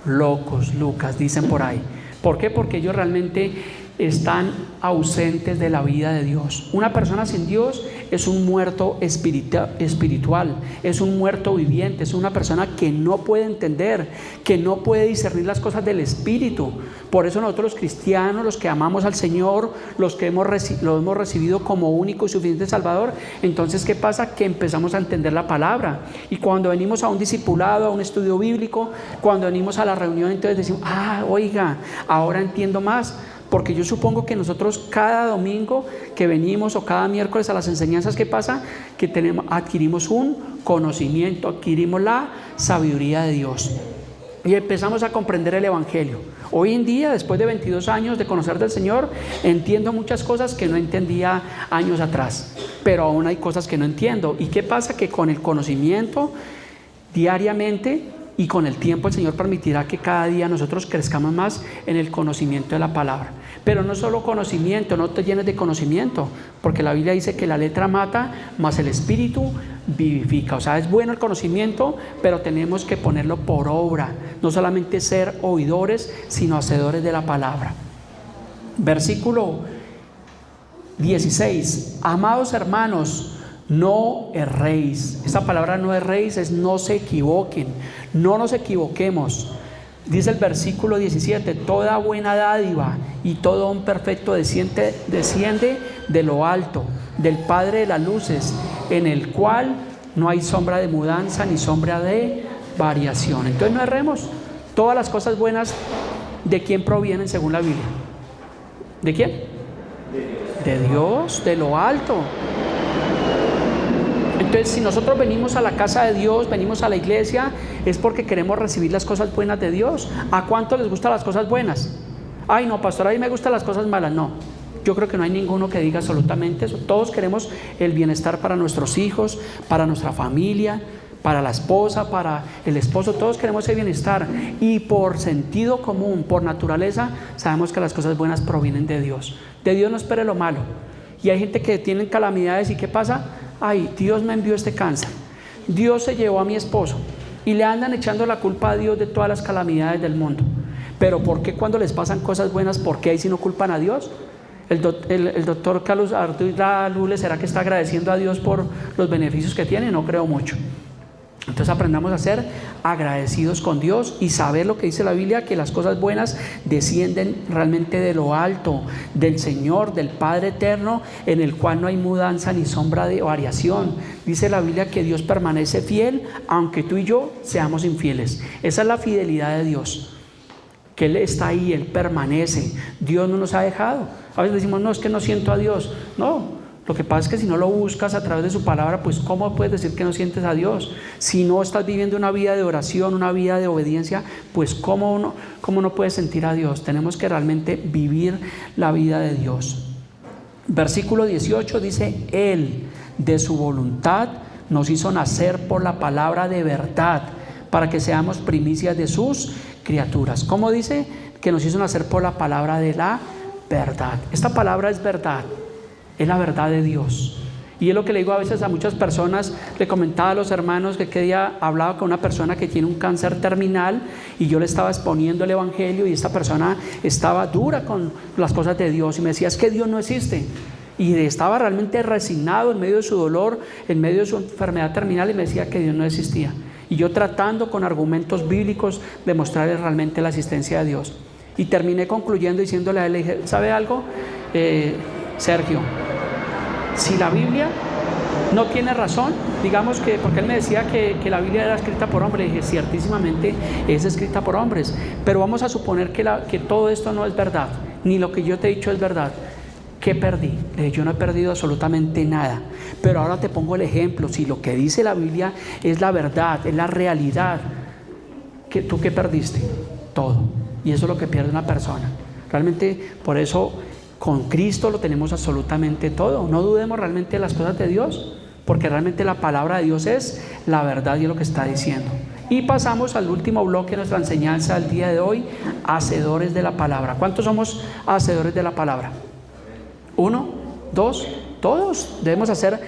locos, Lucas, dicen por ahí. ¿Por qué? Porque ellos realmente están ausentes de la vida de Dios. Una persona sin Dios es un muerto espiritual, es un muerto viviente, es una persona que no puede entender, que no puede discernir las cosas del Espíritu. Por eso nosotros los cristianos, los que amamos al Señor, los que lo hemos recibido como único y suficiente Salvador, entonces ¿qué pasa? Que empezamos a entender la palabra. Y cuando venimos a un discipulado, a un estudio bíblico, cuando venimos a la reunión, entonces decimos, oiga, ahora entiendo más. Porque yo supongo que nosotros cada domingo que venimos o cada miércoles a las enseñanzas, ¿qué pasa? Que adquirimos un conocimiento, adquirimos la sabiduría de Dios y empezamos a comprender el evangelio. Hoy en día, después de 22 años de conocer del Señor, entiendo muchas cosas que no entendía años atrás, pero aún hay cosas que no entiendo. ¿Y qué pasa? Que con el conocimiento diariamente y con el tiempo el Señor permitirá que cada día nosotros crezcamos más en el conocimiento de la palabra. Pero no solo conocimiento, no te llenes de conocimiento, porque la Biblia dice que la letra mata, mas el espíritu vivifica. O sea, es bueno el conocimiento, pero tenemos que ponerlo por obra, no solamente ser oidores, sino hacedores de la palabra. Versículo 16: amados hermanos, no erréis. Esta palabra no erréis es no se equivoquen, no nos equivoquemos. Dice el versículo 17: toda buena dádiva y todo don perfecto desciende de lo alto, del Padre de las luces, en el cual no hay sombra de mudanza ni sombra de variación. Entonces no erremos. Todas las cosas buenas, ¿de quién provienen según la Biblia? ¿De quién? De Dios, de lo alto. Entonces, si nosotros venimos a la casa de Dios, venimos a la iglesia, es porque queremos recibir las cosas buenas de Dios. ¿A cuánto les gustan las cosas buenas? Ay, no, pastor, a mí me gustan las cosas malas. No, yo creo que no hay ninguno que diga absolutamente eso. Todos queremos el bienestar para nuestros hijos, para nuestra familia, para la esposa, para el esposo. Todos queremos ese bienestar. Y por sentido común, por naturaleza, sabemos que las cosas buenas provienen de Dios. De Dios no espere lo malo. Y hay gente que tiene calamidades y ¿qué pasa? Ay, Dios me envió este cáncer, Dios se llevó a mi esposo, y le andan echando la culpa a Dios de todas las calamidades del mundo. Pero ¿por qué cuando les pasan cosas buenas, por qué ahí sí no culpan a Dios? El doctor Carlos Arturo Lule, ¿será que está agradeciendo a Dios por los beneficios que tiene? No creo mucho. Entonces aprendamos a ser agradecidos con Dios y saber lo que dice la Biblia, que las cosas buenas descienden realmente de lo alto, del Señor, del Padre eterno, en el cual no hay mudanza ni sombra de variación. Dice la Biblia que Dios permanece fiel aunque tú y yo seamos infieles. Esa es la fidelidad de Dios, que Él está ahí, Él permanece. Dios no nos ha dejado. A veces decimos, no, es que no siento a Dios. No. Lo que pasa es que si no lo buscas a través de su palabra, pues ¿cómo puedes decir que no sientes a Dios? Si no estás viviendo una vida de oración, una vida de obediencia, pues ¿cómo no puedes sentir a Dios? Tenemos que realmente vivir la vida de Dios. Versículo 18 dice: Él de su voluntad nos hizo nacer por la palabra de verdad, para que seamos primicias de sus criaturas. ¿Cómo dice? Que nos hizo nacer por la palabra de la verdad. Esta palabra es verdad. Es la verdad de Dios. Y es lo que le digo a veces a muchas personas. Le comentaba a los hermanos que día hablaba con una persona que tiene un cáncer terminal, y yo le estaba exponiendo el evangelio, y esta persona estaba dura con las cosas de Dios y me decía: es que Dios no existe. Y estaba realmente resignado en medio de su dolor, en medio de su enfermedad terminal, y me decía que Dios no existía. Y yo tratando con argumentos bíblicos de mostrarle realmente la existencia de Dios. Y terminé concluyendo diciéndole a él, le dije: ¿sabe algo? Sergio, si la Biblia no tiene razón, digamos que, porque él me decía que la Biblia era escrita por hombres, le dije: ciertísimamente es escrita por hombres, pero vamos a suponer que todo esto no es verdad, ni lo que yo te he dicho es verdad. ¿Qué perdí? Le dije: yo no he perdido absolutamente nada, pero ahora te pongo el ejemplo. Si lo que dice la Biblia es la verdad, es la realidad, ¿tú qué perdiste? Todo. Y eso es lo que pierde una persona. Realmente, por eso, con Cristo lo tenemos absolutamente todo. No dudemos realmente de las cosas de Dios, porque realmente la palabra de Dios es la verdad y es lo que está diciendo. Y pasamos al último bloque de nuestra enseñanza del día de hoy: hacedores de la palabra. ¿Cuántos somos hacedores de la palabra? 1, 2, todos debemos hacer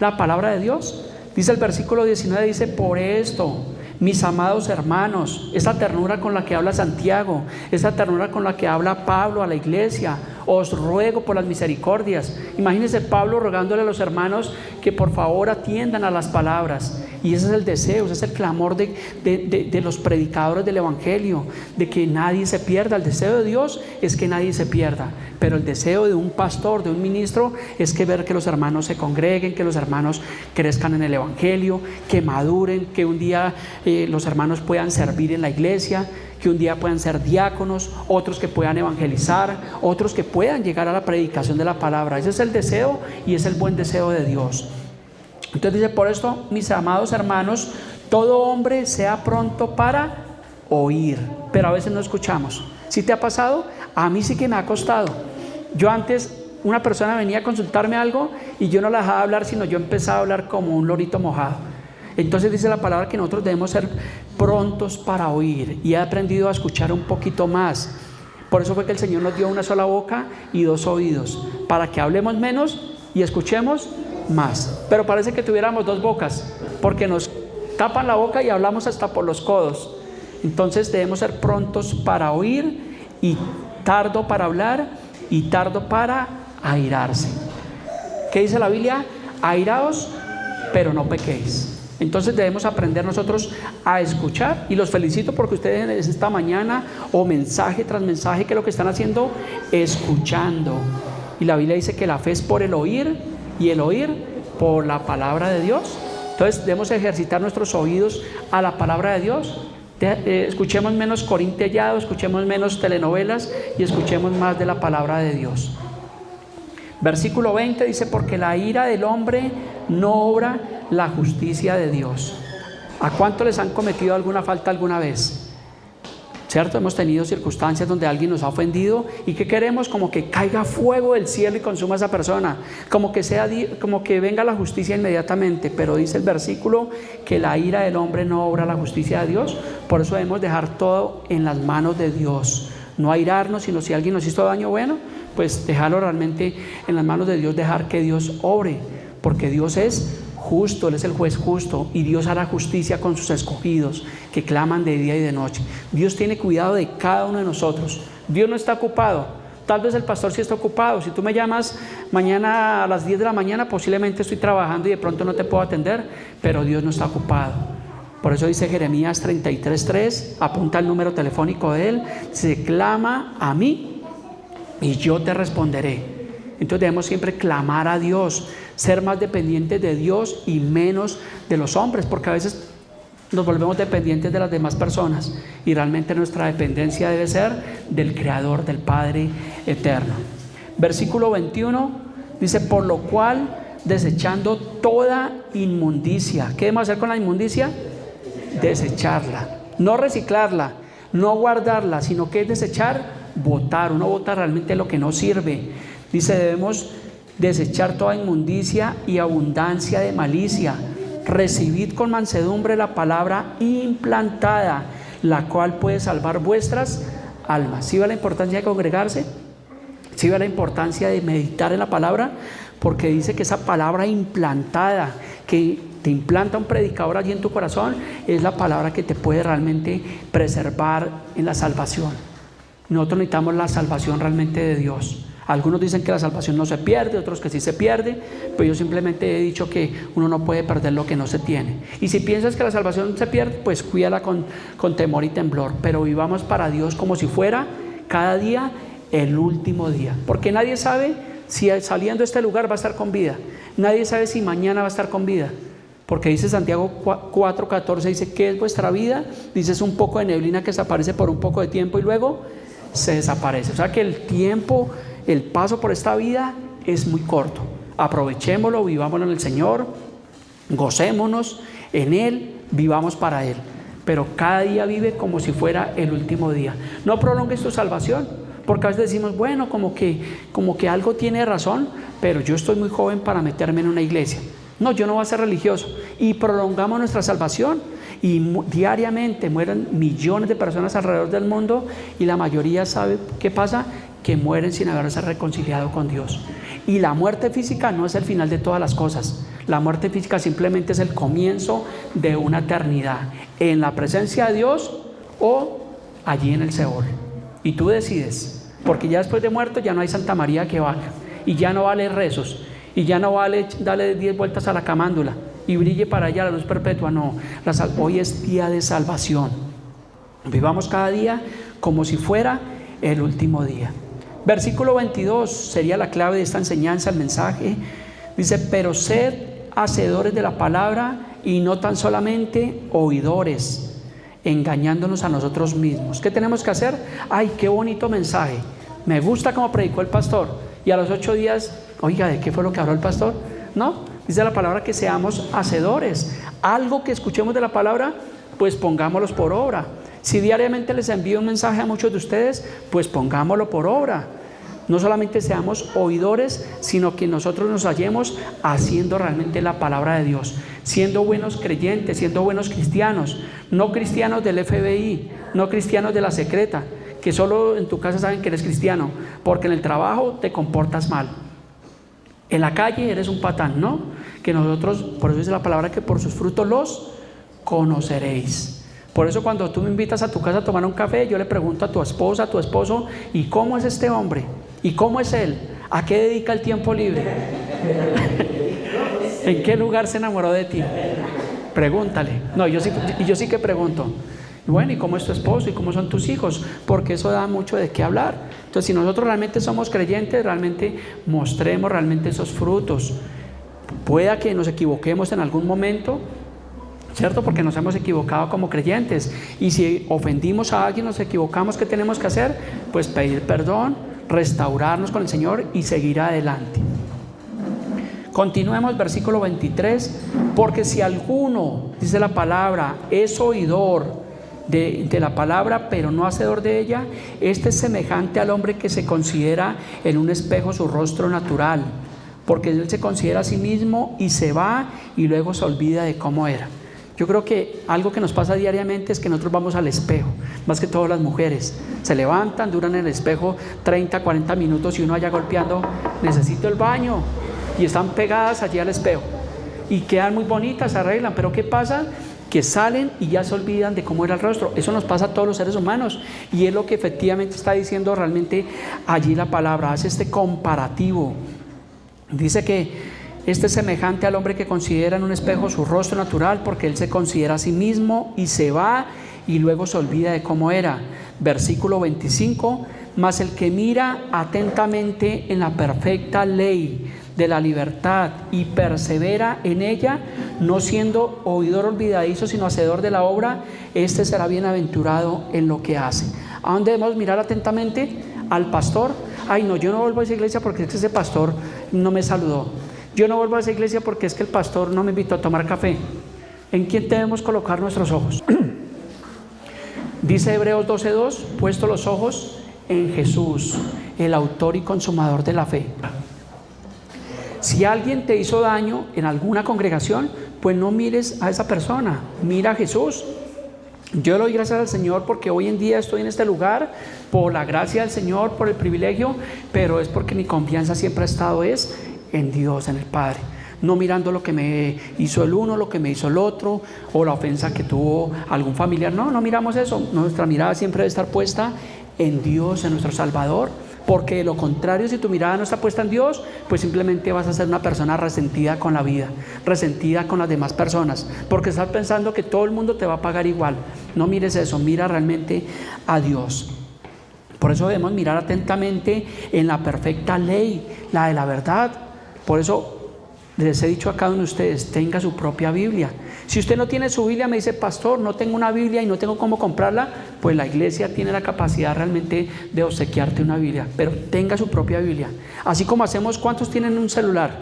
la palabra de Dios. Dice el versículo 19, dice: por esto, mis amados hermanos, esa ternura con la que habla Santiago, esa ternura con la que habla Pablo a la iglesia, os ruego por las misericordias. Imagínense Pablo rogándole a los hermanos que por favor atiendan a las palabras. Y ese es el deseo, ese es el clamor de los predicadores del evangelio, de que nadie se pierda. El deseo de Dios es que nadie se pierda, pero el deseo de un pastor, de un ministro, es que ver que los hermanos se congreguen, que los hermanos crezcan en el evangelio, que maduren, que un día los hermanos puedan servir en la iglesia, que un día puedan ser diáconos, otros que puedan evangelizar, otros que puedan llegar a la predicación de la palabra. Ese es el deseo y es el buen deseo de Dios. Entonces dice: por esto, mis amados hermanos, todo hombre sea pronto para oír, pero a veces no escuchamos. ¿Sí te ha pasado? A mí sí que me ha costado. Yo antes, una persona venía a consultarme algo y yo no la dejaba hablar, sino yo empezaba a hablar como un lorito mojado. Entonces dice la palabra que nosotros debemos ser prontos para oír, y he aprendido a escuchar un poquito más. Por eso fue que el Señor nos dio una sola boca y 2 oídos, para que hablemos menos y escuchemos más. Pero parece que tuviéramos 2 bocas, porque nos tapan la boca y hablamos hasta por los codos. Entonces debemos ser prontos para oír y tardo para hablar y tardo para airarse. ¿Qué dice la Biblia? Airaos, pero no pequéis. Entonces debemos aprender nosotros a escuchar, y los felicito porque ustedes esta mañana, o mensaje tras mensaje, que lo que están haciendo, escuchando. Y la Biblia dice que la fe es por el oír, y el oír por la palabra de Dios. Entonces debemos ejercitar nuestros oídos a la palabra de Dios. Escuchemos menos corintellado, escuchemos menos telenovelas y escuchemos más de la palabra de Dios. Versículo 20 dice: porque la ira del hombre no obra la justicia de Dios. ¿A cuánto les han cometido alguna falta alguna vez? ¿Cierto? Hemos tenido circunstancias donde alguien nos ha ofendido, y ¿qué queremos? Como que caiga fuego del cielo y consuma a esa persona, como que venga la justicia inmediatamente. Pero dice el versículo que la ira del hombre no obra la justicia de Dios. Por eso debemos dejar todo en las manos de Dios, no airarnos, sino si alguien nos hizo daño, bueno, pues dejarlo realmente en las manos de Dios, dejar que Dios obre, porque Dios es justo, Él es el juez justo, y Dios hará justicia con sus escogidos que claman de día y de noche. Dios tiene cuidado de cada uno de nosotros. Dios no está ocupado. Tal vez el pastor sí está ocupado. Si tú me llamas mañana a las 10 de la mañana, posiblemente estoy trabajando y de pronto no te puedo atender, pero Dios no está ocupado. Por eso dice Jeremías 33:3, apunta el número telefónico de Él: se clama a mí y yo te responderé. Entonces debemos siempre clamar a Dios, ser más dependientes de Dios y menos de los hombres, porque a veces nos volvemos dependientes de las demás personas, y realmente nuestra dependencia debe ser del Creador, del Padre eterno. Versículo 21 dice: por lo cual, desechando toda inmundicia. ¿Qué debemos hacer con la inmundicia? Desecharla, no reciclarla, no guardarla, sino que es desechar, botar. Uno bota realmente lo que no sirve. Dice: debemos desechar toda inmundicia y abundancia de malicia. Recibid con mansedumbre la palabra implantada, la cual puede salvar vuestras almas. ¿Sí ve la importancia de congregarse? ¿Sí ve la importancia de meditar en la palabra? Porque dice que esa palabra implantada, que te implanta un predicador allí en tu corazón, es la palabra que te puede realmente preservar en la salvación. Nosotros necesitamos la salvación realmente de Dios. Algunos dicen que la salvación no se pierde, otros que sí se pierde, pero yo simplemente he dicho que uno no puede perder lo que no se tiene. Y si piensas que la salvación se pierde, pues cuídala con temor y temblor, pero vivamos para Dios como si fuera cada día el último día, porque nadie sabe si saliendo de este lugar va a estar con vida, nadie sabe si mañana va a estar con vida, porque dice Santiago 4:14, dice: ¿qué es vuestra vida? Dice: es un poco de neblina que desaparece por un poco de tiempo y luego se desaparece. O sea que el tiempo, el paso por esta vida es muy corto. Aprovechémoslo, vivámoslo en el Señor, gocémonos en Él, vivamos para Él, pero cada día vive como si fuera el último día. No prolongues tu salvación, porque a veces decimos: bueno, como que algo tiene razón, pero yo estoy muy joven para meterme en una iglesia. No, yo no voy a ser religioso. Y prolongamos nuestra salvación, y diariamente mueren millones de personas alrededor del mundo, y la mayoría sabe qué pasa, que mueren sin haberse reconciliado con Dios. Y la muerte física no es el final de todas las cosas. La muerte física simplemente es el comienzo de una eternidad en la presencia de Dios o allí en el Seol. Y tú decides, porque ya después de muerto ya no hay Santa María que valga, y ya no vale rezos, y ya no vale darle 10 vueltas a la camándula y brille para allá la luz perpetua. No, hoy es día de salvación. Vivamos cada día como si fuera el último día. Versículo 22 sería la clave de esta enseñanza, el mensaje. Dice: pero sed hacedores de la palabra y no tan solamente oidores, engañándonos a nosotros mismos. ¿Qué tenemos que hacer? ¡Ay, qué bonito mensaje! Me gusta como predicó el pastor. Y a los 8 días, oiga, ¿de qué fue lo que habló el pastor? No, dice la palabra que seamos hacedores. Algo que escuchemos de la palabra, pues pongámoslos por obra. Si diariamente les envío un mensaje a muchos de ustedes, pues pongámoslo por obra. No solamente seamos oidores, sino que nosotros nos hallemos haciendo realmente la palabra de Dios, siendo buenos creyentes, siendo buenos cristianos, no cristianos del FBI, no cristianos de la secreta, que solo en tu casa saben que eres cristiano, porque en el trabajo te comportas mal. En la calle eres un patán, ¿no? Que nosotros, por eso dice la palabra, que por sus frutos los conoceréis. Por eso cuando tú me invitas a tu casa a tomar un café, yo le pregunto a tu esposa, a tu esposo, ¿y cómo es este hombre? ¿Y cómo es él? ¿A qué dedica el tiempo libre? ¿En qué lugar se enamoró de ti? Pregúntale. No, yo sí que pregunto. Bueno, ¿y cómo es tu esposo? ¿Y cómo son tus hijos? Porque eso da mucho de qué hablar. Entonces, si nosotros realmente somos creyentes, realmente mostremos realmente esos frutos. Pueda que nos equivoquemos en algún momento, ¿cierto? Porque nos hemos equivocado como creyentes. Y si ofendimos a alguien, nos equivocamos, ¿qué tenemos que hacer? Pues pedir perdón, restaurarnos con el Señor y seguir adelante. Continuemos, versículo 23. Porque si alguno, dice la palabra, es oidor de la palabra, pero no hacedor de ella, este es semejante al hombre que se considera en un espejo su rostro natural, porque él se considera a sí mismo y se va y luego se olvida de cómo era. Yo creo que algo que nos pasa diariamente es que nosotros vamos al espejo, más que todas las mujeres, se levantan, duran en el espejo 30, 40 minutos y uno allá golpeando, necesito el baño, y están pegadas allí al espejo y quedan muy bonitas, se arreglan, pero ¿qué pasa? Que salen y ya se olvidan de cómo era el rostro. Eso nos pasa a todos los seres humanos, y es lo que efectivamente está diciendo realmente allí la palabra. Hace este comparativo, dice que este es semejante al hombre que considera en un espejo su rostro natural, porque él se considera a sí mismo y se va y luego se olvida de cómo era. Versículo 25, mas el que mira atentamente en la perfecta ley de la libertad y persevera en ella, no siendo oidor olvidadizo, sino hacedor de la obra, este será bienaventurado en lo que hace. ¿A dónde debemos mirar atentamente? Al pastor. Ay, no, yo no vuelvo a esa iglesia porque es que ese pastor no me saludó. Yo no vuelvo a esa iglesia porque es que el pastor no me invitó a tomar café. ¿En quién debemos colocar nuestros ojos? Dice Hebreos 12:2, puesto los ojos en Jesús, el autor y consumador de la fe. Si alguien te hizo daño en alguna congregación, pues no mires a esa persona, mira a Jesús. Yo le doy gracias al Señor porque hoy en día estoy en este lugar, por la gracia del Señor, por el privilegio, pero es porque mi confianza siempre ha estado en Dios, en el Padre. No mirando lo que me hizo el uno, lo que me hizo el otro, o la ofensa que tuvo algún familiar. No miramos eso. Nuestra mirada siempre debe estar puesta en Dios, en nuestro Salvador. Porque de lo contrario, si tu mirada no está puesta en Dios, pues simplemente vas a ser una persona resentida con la vida, resentida con las demás personas, porque estás pensando que todo el mundo te va a pagar igual. No mires eso, mira realmente a Dios. Por eso debemos mirar atentamente en la perfecta ley, la de la verdad. Por eso les he dicho a cada uno de ustedes, tenga su propia Biblia. Si usted no tiene su Biblia, me dice, pastor, no tengo una Biblia y no tengo cómo comprarla, pues la iglesia tiene la capacidad realmente de obsequiarte una Biblia, pero tenga su propia Biblia. Así como hacemos, ¿cuántos tienen un celular?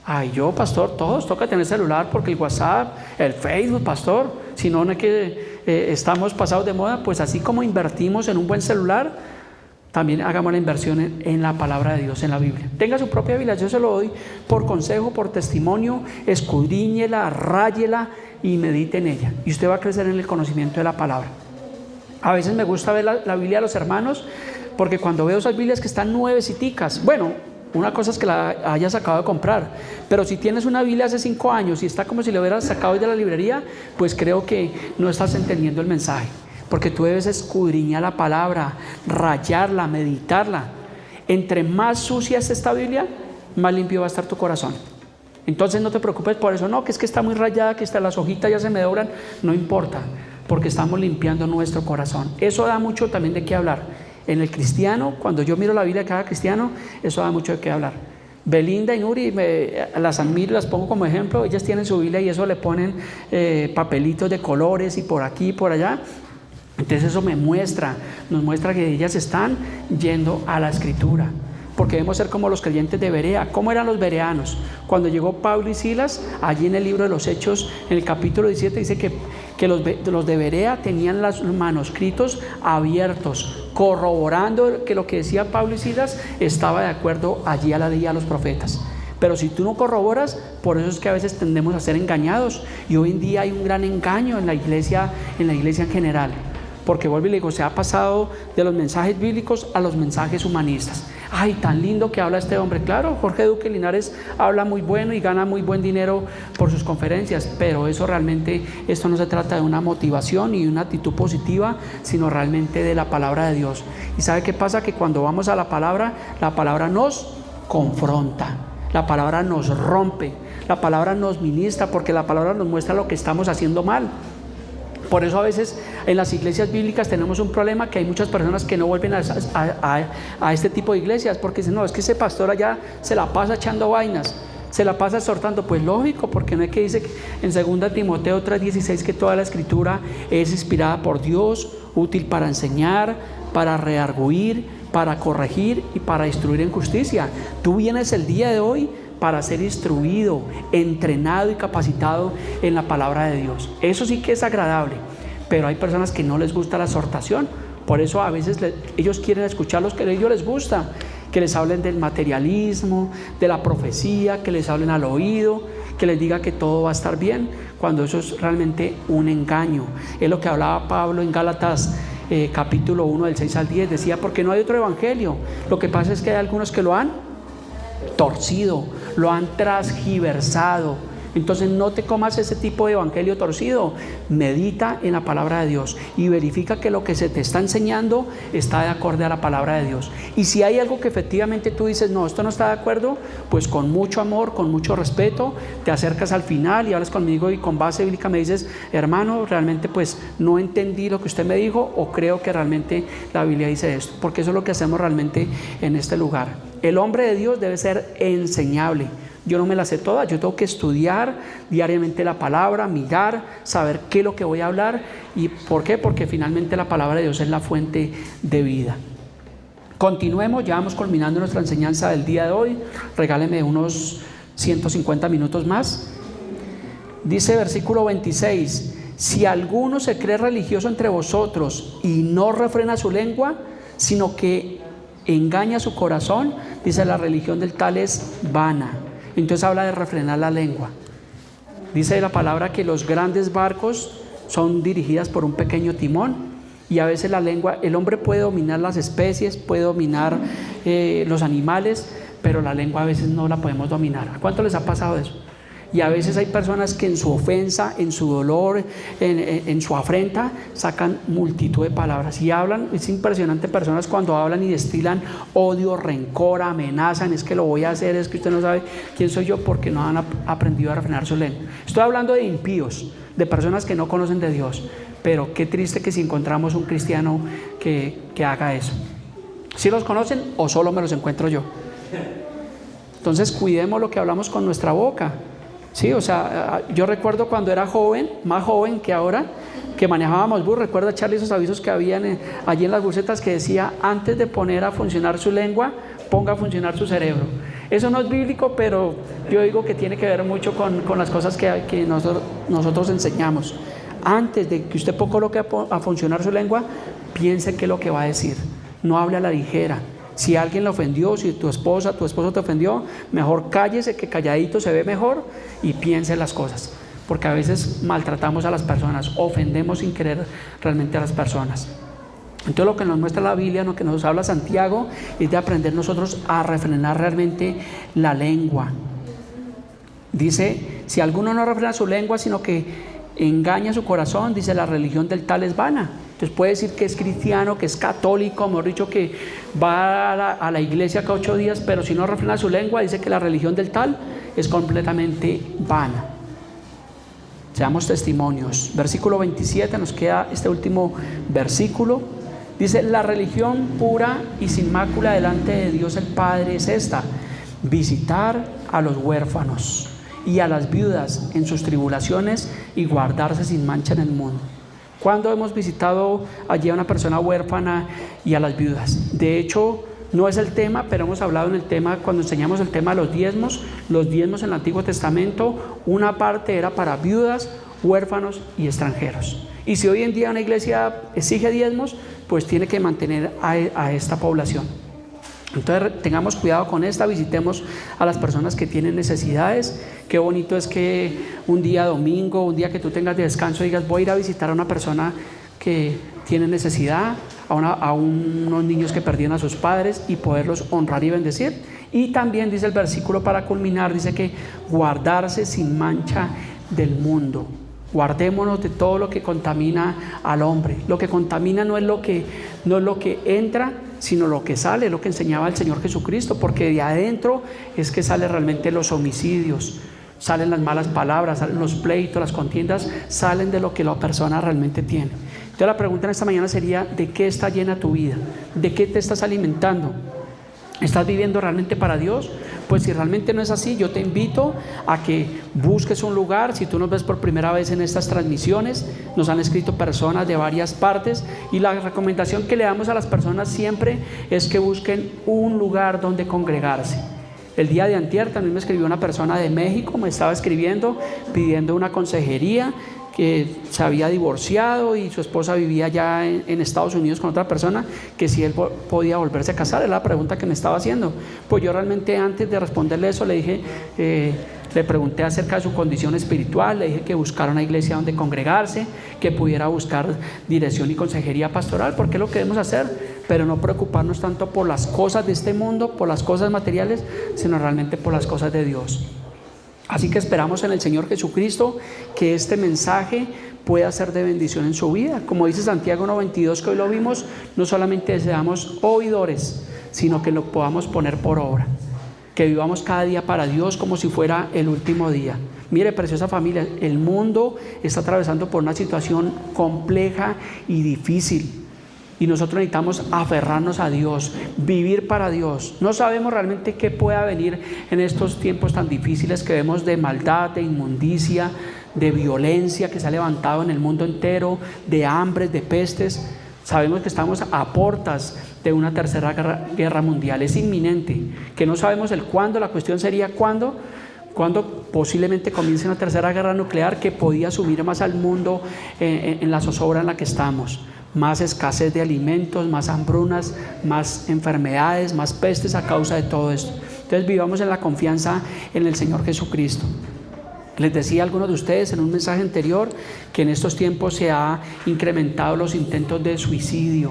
Ay, yo, pastor, todos toca tener celular, porque el WhatsApp, el Facebook, pastor, si no es que estamos pasados de moda. Pues así como invertimos en un buen celular, también hagamos la inversión en la palabra de Dios, en la Biblia. Tenga su propia Biblia, yo se lo doy por consejo, por testimonio. Escudriñela, ráyela y medite en ella, y usted va a crecer en el conocimiento de la palabra. A veces me gusta ver la Biblia de los hermanos, porque cuando veo esas Biblias que están nueveciticas, bueno, una cosa es que la hayas acabado de comprar, pero si tienes una Biblia hace 5 años y está como si la hubieras sacado hoy de la librería, pues creo que no estás entendiendo el mensaje. Porque tú debes escudriñar la palabra, rayarla, meditarla. Entre más sucia es esta Biblia, más limpio va a estar tu corazón. Entonces no te preocupes por eso, no, que es que está muy rayada, que las hojitas ya se me doblan. No importa, porque estamos limpiando nuestro corazón. Eso da mucho también de qué hablar. En el cristiano, cuando yo miro la Biblia de cada cristiano, eso da mucho de qué hablar. Belinda y Nuri, las admiro, las pongo como ejemplo. Ellas tienen su Biblia y eso le ponen papelitos de colores y por aquí y por allá. Entonces eso nos muestra que ellas están yendo a la Escritura, porque debemos ser como los creyentes de Berea. ¿Cómo eran los bereanos? Cuando llegó Pablo y Silas, allí en el libro de los Hechos, en el capítulo 17, dice que que los de Berea tenían los manuscritos abiertos, corroborando que lo que decía Pablo y Silas estaba de acuerdo allí a la ley de los profetas. Pero si tú no corroboras, por eso es que a veces tendemos a ser engañados, y hoy en día hay un gran engaño en la iglesia en general, porque vuelvo y le digo, se ha pasado de los mensajes bíblicos a los mensajes humanistas. Ay, tan lindo que habla este hombre. Claro, Jorge Duque Linares habla muy bueno y gana muy buen dinero por sus conferencias, pero eso realmente, esto no se trata de una motivación y de una actitud positiva, sino realmente de la palabra de Dios. ¿Y sabe qué pasa? Que cuando vamos a la palabra nos confronta, la palabra nos rompe, la palabra nos ministra, porque la palabra nos muestra lo que estamos haciendo mal. Por eso a veces en las iglesias bíblicas tenemos un problema, que hay muchas personas que no vuelven a este tipo de iglesias, porque dicen, no, es que ese pastor allá se la pasa echando vainas, se la pasa exhortando. Pues lógico, porque no es que dice en 2 Timoteo 3:16 que toda la escritura es inspirada por Dios, útil para enseñar, para redarguir, para corregir y para instruir en justicia. Tú vienes el día de hoy para ser instruido, entrenado y capacitado en la palabra de Dios. Eso sí que es agradable, pero hay personas que no les gusta la exhortación. Por eso a veces ellos quieren escuchar los que a ellos les gusta, que les hablen del materialismo, de la profecía, que les hablen al oído, que les diga que todo va a estar bien, cuando eso es realmente un engaño. Es lo que hablaba Pablo en Gálatas capítulo 1 del 6 al 10, decía, porque no hay otro evangelio. Lo que pasa es que hay algunos que lo han torcido, lo han transgiversado. Entonces no te comas ese tipo de evangelio torcido. Medita en la palabra de Dios y verifica que lo que se te está enseñando está de acuerdo a la palabra de Dios. Y si hay algo que efectivamente tú dices, no, esto no está de acuerdo, pues con mucho amor, con mucho respeto, te acercas al final y hablas conmigo, y con base bíblica me dices, hermano, realmente pues no entendí lo que usted me dijo, o creo que realmente la Biblia dice esto, porque eso es lo que hacemos realmente en este lugar. El hombre de Dios debe ser enseñable. Yo no me la sé toda, yo tengo que estudiar diariamente la palabra, mirar, saber qué es lo que voy a hablar. ¿Y por qué? Porque finalmente la palabra de Dios es la fuente de vida. Continuemos, ya vamos culminando nuestra enseñanza del día de hoy. Regáleme unos 150 minutos más. Dice versículo 26, si alguno se cree religioso entre vosotros y no refrena su lengua, sino que engaña su corazón, dice, la religión del tal es vana. Entonces habla de refrenar la lengua. Dice la palabra que los grandes barcos son dirigidas por un pequeño timón, y a veces la lengua, el hombre puede dominar las especies, puede dominar los animales, pero la lengua a veces no la podemos dominar. ¿A cuánto les ha pasado eso? Y a veces hay personas que en su ofensa, en su dolor, en su afrenta, sacan multitud de palabras y hablan. Es impresionante, personas cuando hablan y destilan odio, rencor, amenazan, es que lo voy a hacer, es que usted no sabe quién soy yo, porque no han aprendido a refrenar su lengua. Estoy hablando de impíos, de personas que no conocen de Dios, pero qué triste que si encontramos un cristiano que haga eso. ¿Sí los conocen o solo me los encuentro yo? Entonces cuidemos lo que hablamos con nuestra boca. Sí, o sea, yo recuerdo cuando era joven, más joven que ahora, que manejábamos bus. Recuerda, Charlie, esos avisos que habían allí en las busetas que decía, antes de poner a funcionar su lengua, ponga a funcionar su cerebro. Eso no es bíblico, pero yo digo que tiene que ver mucho con las cosas que nosotros enseñamos. Antes de que usted coloque a funcionar su lengua, piense qué es lo que va a decir. No hable a la ligera. Si alguien le ofendió, si tu esposo te ofendió, mejor cállese, que calladito se ve mejor, y piense las cosas. Porque a veces maltratamos a las personas, ofendemos sin querer realmente a las personas. Entonces lo que nos muestra la Biblia, lo que nos habla Santiago, es de aprender nosotros a refrenar realmente la lengua. Dice, si alguno no refrena su lengua, sino que engaña su corazón, dice, la religión del tal es vana. Entonces puede decir que es cristiano, que es católico, mejor dicho, que va a la iglesia cada 8 días, pero si no refrena su lengua, dice que la religión del tal es completamente vana. Seamos testimonios. Versículo 27, nos queda este último versículo. Dice, la religión pura y sin mácula delante de Dios el Padre es esta: visitar a los huérfanos y a las viudas en sus tribulaciones y guardarse sin mancha en el mundo. ¿Cuándo hemos visitado allí a una persona huérfana y a las viudas? De hecho, no es el tema, pero hemos hablado en el tema, cuando enseñamos el tema de los diezmos en el Antiguo Testamento, una parte era para viudas, huérfanos y extranjeros. Y si hoy en día una iglesia exige diezmos, pues tiene que mantener a esta población. Entonces tengamos cuidado con esta, visitemos a las personas que tienen necesidades. Qué bonito es que un día domingo, un día que tú tengas de descanso, digas: voy a ir a visitar a una persona que tiene necesidad, a unos niños que perdieron a sus padres, y poderlos honrar y bendecir. Y también dice el versículo para culminar, dice que guardarse sin mancha del mundo. Guardémonos de todo lo que contamina al hombre. Lo que contamina no es lo que entra, sino lo que sale, lo que enseñaba el Señor Jesucristo, porque de adentro es que salen realmente los homicidios, salen las malas palabras, salen los pleitos, las contiendas, salen de lo que la persona realmente tiene. Entonces la pregunta en esta mañana sería: ¿de qué está llena tu vida? ¿De qué te estás alimentando? ¿Estás viviendo realmente para Dios? Pues si realmente no es así, yo te invito a que busques un lugar. Si tú nos ves por primera vez en estas transmisiones, nos han escrito personas de varias partes, y la recomendación que le damos a las personas siempre es que busquen un lugar donde congregarse. El día de antier también me escribió una persona de México, me estaba escribiendo pidiendo una consejería, que se había divorciado y su esposa vivía ya en Estados Unidos con otra persona, que si él podía volverse a casar. Era la pregunta que me estaba haciendo. Pues yo realmente, antes de responderle eso, le dije, le pregunté acerca de su condición espiritual, le dije que buscara una iglesia donde congregarse, que pudiera buscar dirección y consejería pastoral, porque es lo que debemos hacer, pero no preocuparnos tanto por las cosas de este mundo, por las cosas materiales, sino realmente por las cosas de Dios. Así que esperamos en el Señor Jesucristo que este mensaje pueda ser de bendición en su vida. Como dice Santiago 1:22, que hoy lo vimos, no solamente seamos oidores, sino que lo podamos poner por obra. Que vivamos cada día para Dios como si fuera el último día. Mire, preciosa familia, el mundo está atravesando por una situación compleja y difícil. Y nosotros necesitamos aferrarnos a Dios, vivir para Dios. No sabemos realmente qué pueda venir en estos tiempos tan difíciles que vemos, de maldad, de inmundicia, de violencia que se ha levantado en el mundo entero, de hambres, de pestes. Sabemos que estamos a puertas de una tercera guerra mundial. Es inminente, que no sabemos el cuándo. La cuestión sería cuándo posiblemente comience una tercera guerra nuclear que podía sumir más al mundo en la zozobra en la que estamos. Más escasez de alimentos, más hambrunas, más enfermedades, más pestes a causa de todo esto. Entonces vivamos en la confianza en el Señor Jesucristo. Les decía a algunos de ustedes en un mensaje anterior que en estos tiempos se ha incrementado los intentos de suicidio.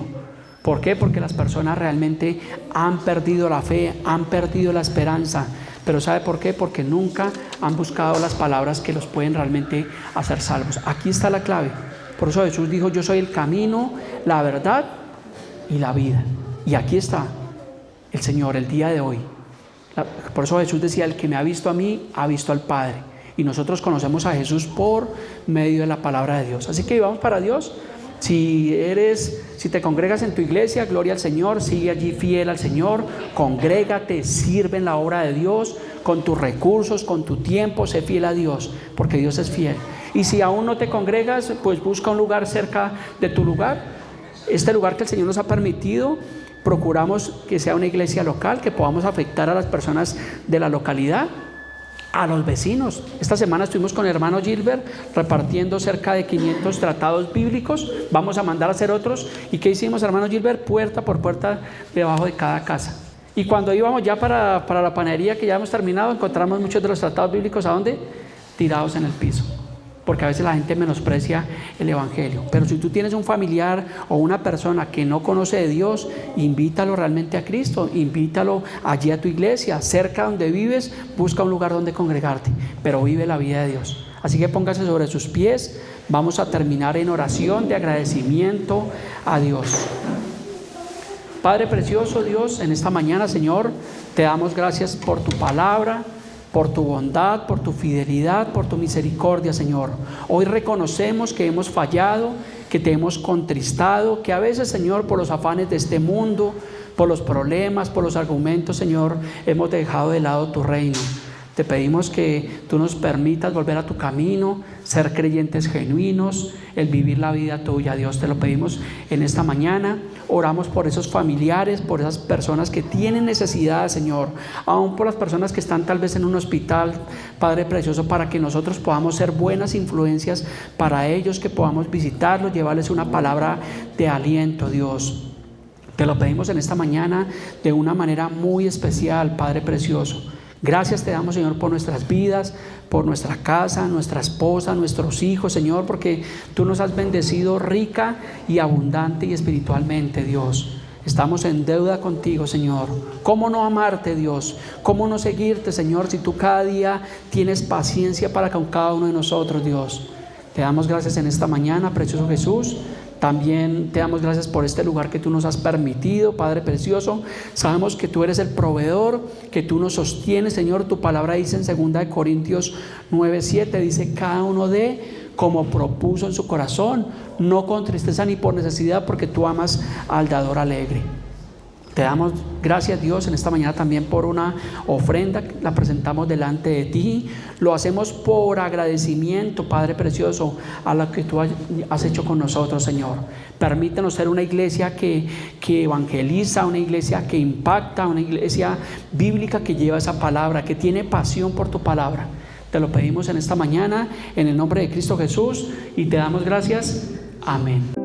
¿Por qué? Porque las personas realmente han perdido la fe, han perdido la esperanza. Pero ¿sabe por qué? Porque nunca han buscado las palabras que los pueden realmente hacer salvos. Aquí está la clave. Por eso Jesús dijo: yo soy el camino, la verdad y la vida. Y aquí está el Señor el día de hoy. Por eso Jesús decía: el que me ha visto a mí, ha visto al Padre. Y nosotros conocemos a Jesús por medio de la palabra de Dios. Así que vivamos para Dios. Si te congregas en tu iglesia, gloria al Señor, sigue allí fiel al Señor, congrégate, sirve en la obra de Dios, con tus recursos, con tu tiempo, sé fiel a Dios, porque Dios es fiel. Y si aún no te congregas, pues busca un lugar cerca de tu lugar. Este lugar que el Señor nos ha permitido, procuramos que sea una iglesia local, que podamos afectar a las personas de la localidad, a los vecinos. Esta semana estuvimos con el hermano Gilbert repartiendo cerca de 500 tratados bíblicos. Vamos a mandar a hacer otros. ¿Y qué hicimos, hermano Gilbert? Puerta por puerta debajo de cada casa. Y cuando íbamos ya para la panadería, que ya hemos terminado, encontramos muchos de los tratados bíblicos, ¿a dónde? Tirados en el piso. Porque a veces la gente menosprecia el evangelio. Pero si tú tienes un familiar o una persona que no conoce de Dios, invítalo realmente a Cristo, invítalo allí a tu iglesia, cerca donde vives, busca un lugar donde congregarte, pero vive la vida de Dios. Así que póngase sobre sus pies. Vamos a terminar en oración de agradecimiento a Dios. Padre precioso, Dios, en esta mañana, Señor, te damos gracias por tu palabra, por tu bondad, por tu fidelidad, por tu misericordia, Señor. Hoy reconocemos que hemos fallado, que te hemos contristado, que a veces, Señor, por los afanes de este mundo, por los problemas, por los argumentos, Señor, hemos dejado de lado tu reino. Te pedimos que tú nos permitas volver a tu camino, ser creyentes genuinos, el vivir la vida tuya, Dios. Te lo pedimos en esta mañana. Oramos por esos familiares, por esas personas que tienen necesidad, Señor, aún por las personas que están tal vez en un hospital, Padre precioso, para que nosotros podamos ser buenas influencias para ellos, que podamos visitarlos, llevarles una palabra de aliento, Dios. Te lo pedimos en esta mañana de una manera muy especial, Padre precioso. Gracias te damos, Señor, por nuestras vidas, por nuestra casa, nuestra esposa, nuestros hijos, Señor, porque tú nos has bendecido rica y abundante y espiritualmente, Dios. Estamos en deuda contigo, Señor. ¿Cómo no amarte, Dios? ¿Cómo no seguirte, Señor, si tú cada día tienes paciencia para con cada uno de nosotros, Dios? Te damos gracias en esta mañana, precioso Jesús. También te damos gracias por este lugar que tú nos has permitido, Padre precioso. Sabemos que tú eres el proveedor, que tú nos sostienes, Señor. Tu palabra dice en 2 Corintios 9:7, dice: cada uno dé como propuso en su corazón, no con tristeza ni por necesidad, porque tú amas al dador alegre. Te damos gracias, Dios, en esta mañana también por una ofrenda, la presentamos delante de ti. Lo hacemos por agradecimiento, Padre precioso, a lo que tú has hecho con nosotros, Señor. Permítanos ser una iglesia que evangeliza, una iglesia que impacta, una iglesia bíblica que lleva esa palabra, que tiene pasión por tu palabra. Te lo pedimos en esta mañana, en el nombre de Cristo Jesús, y te damos gracias. Amén.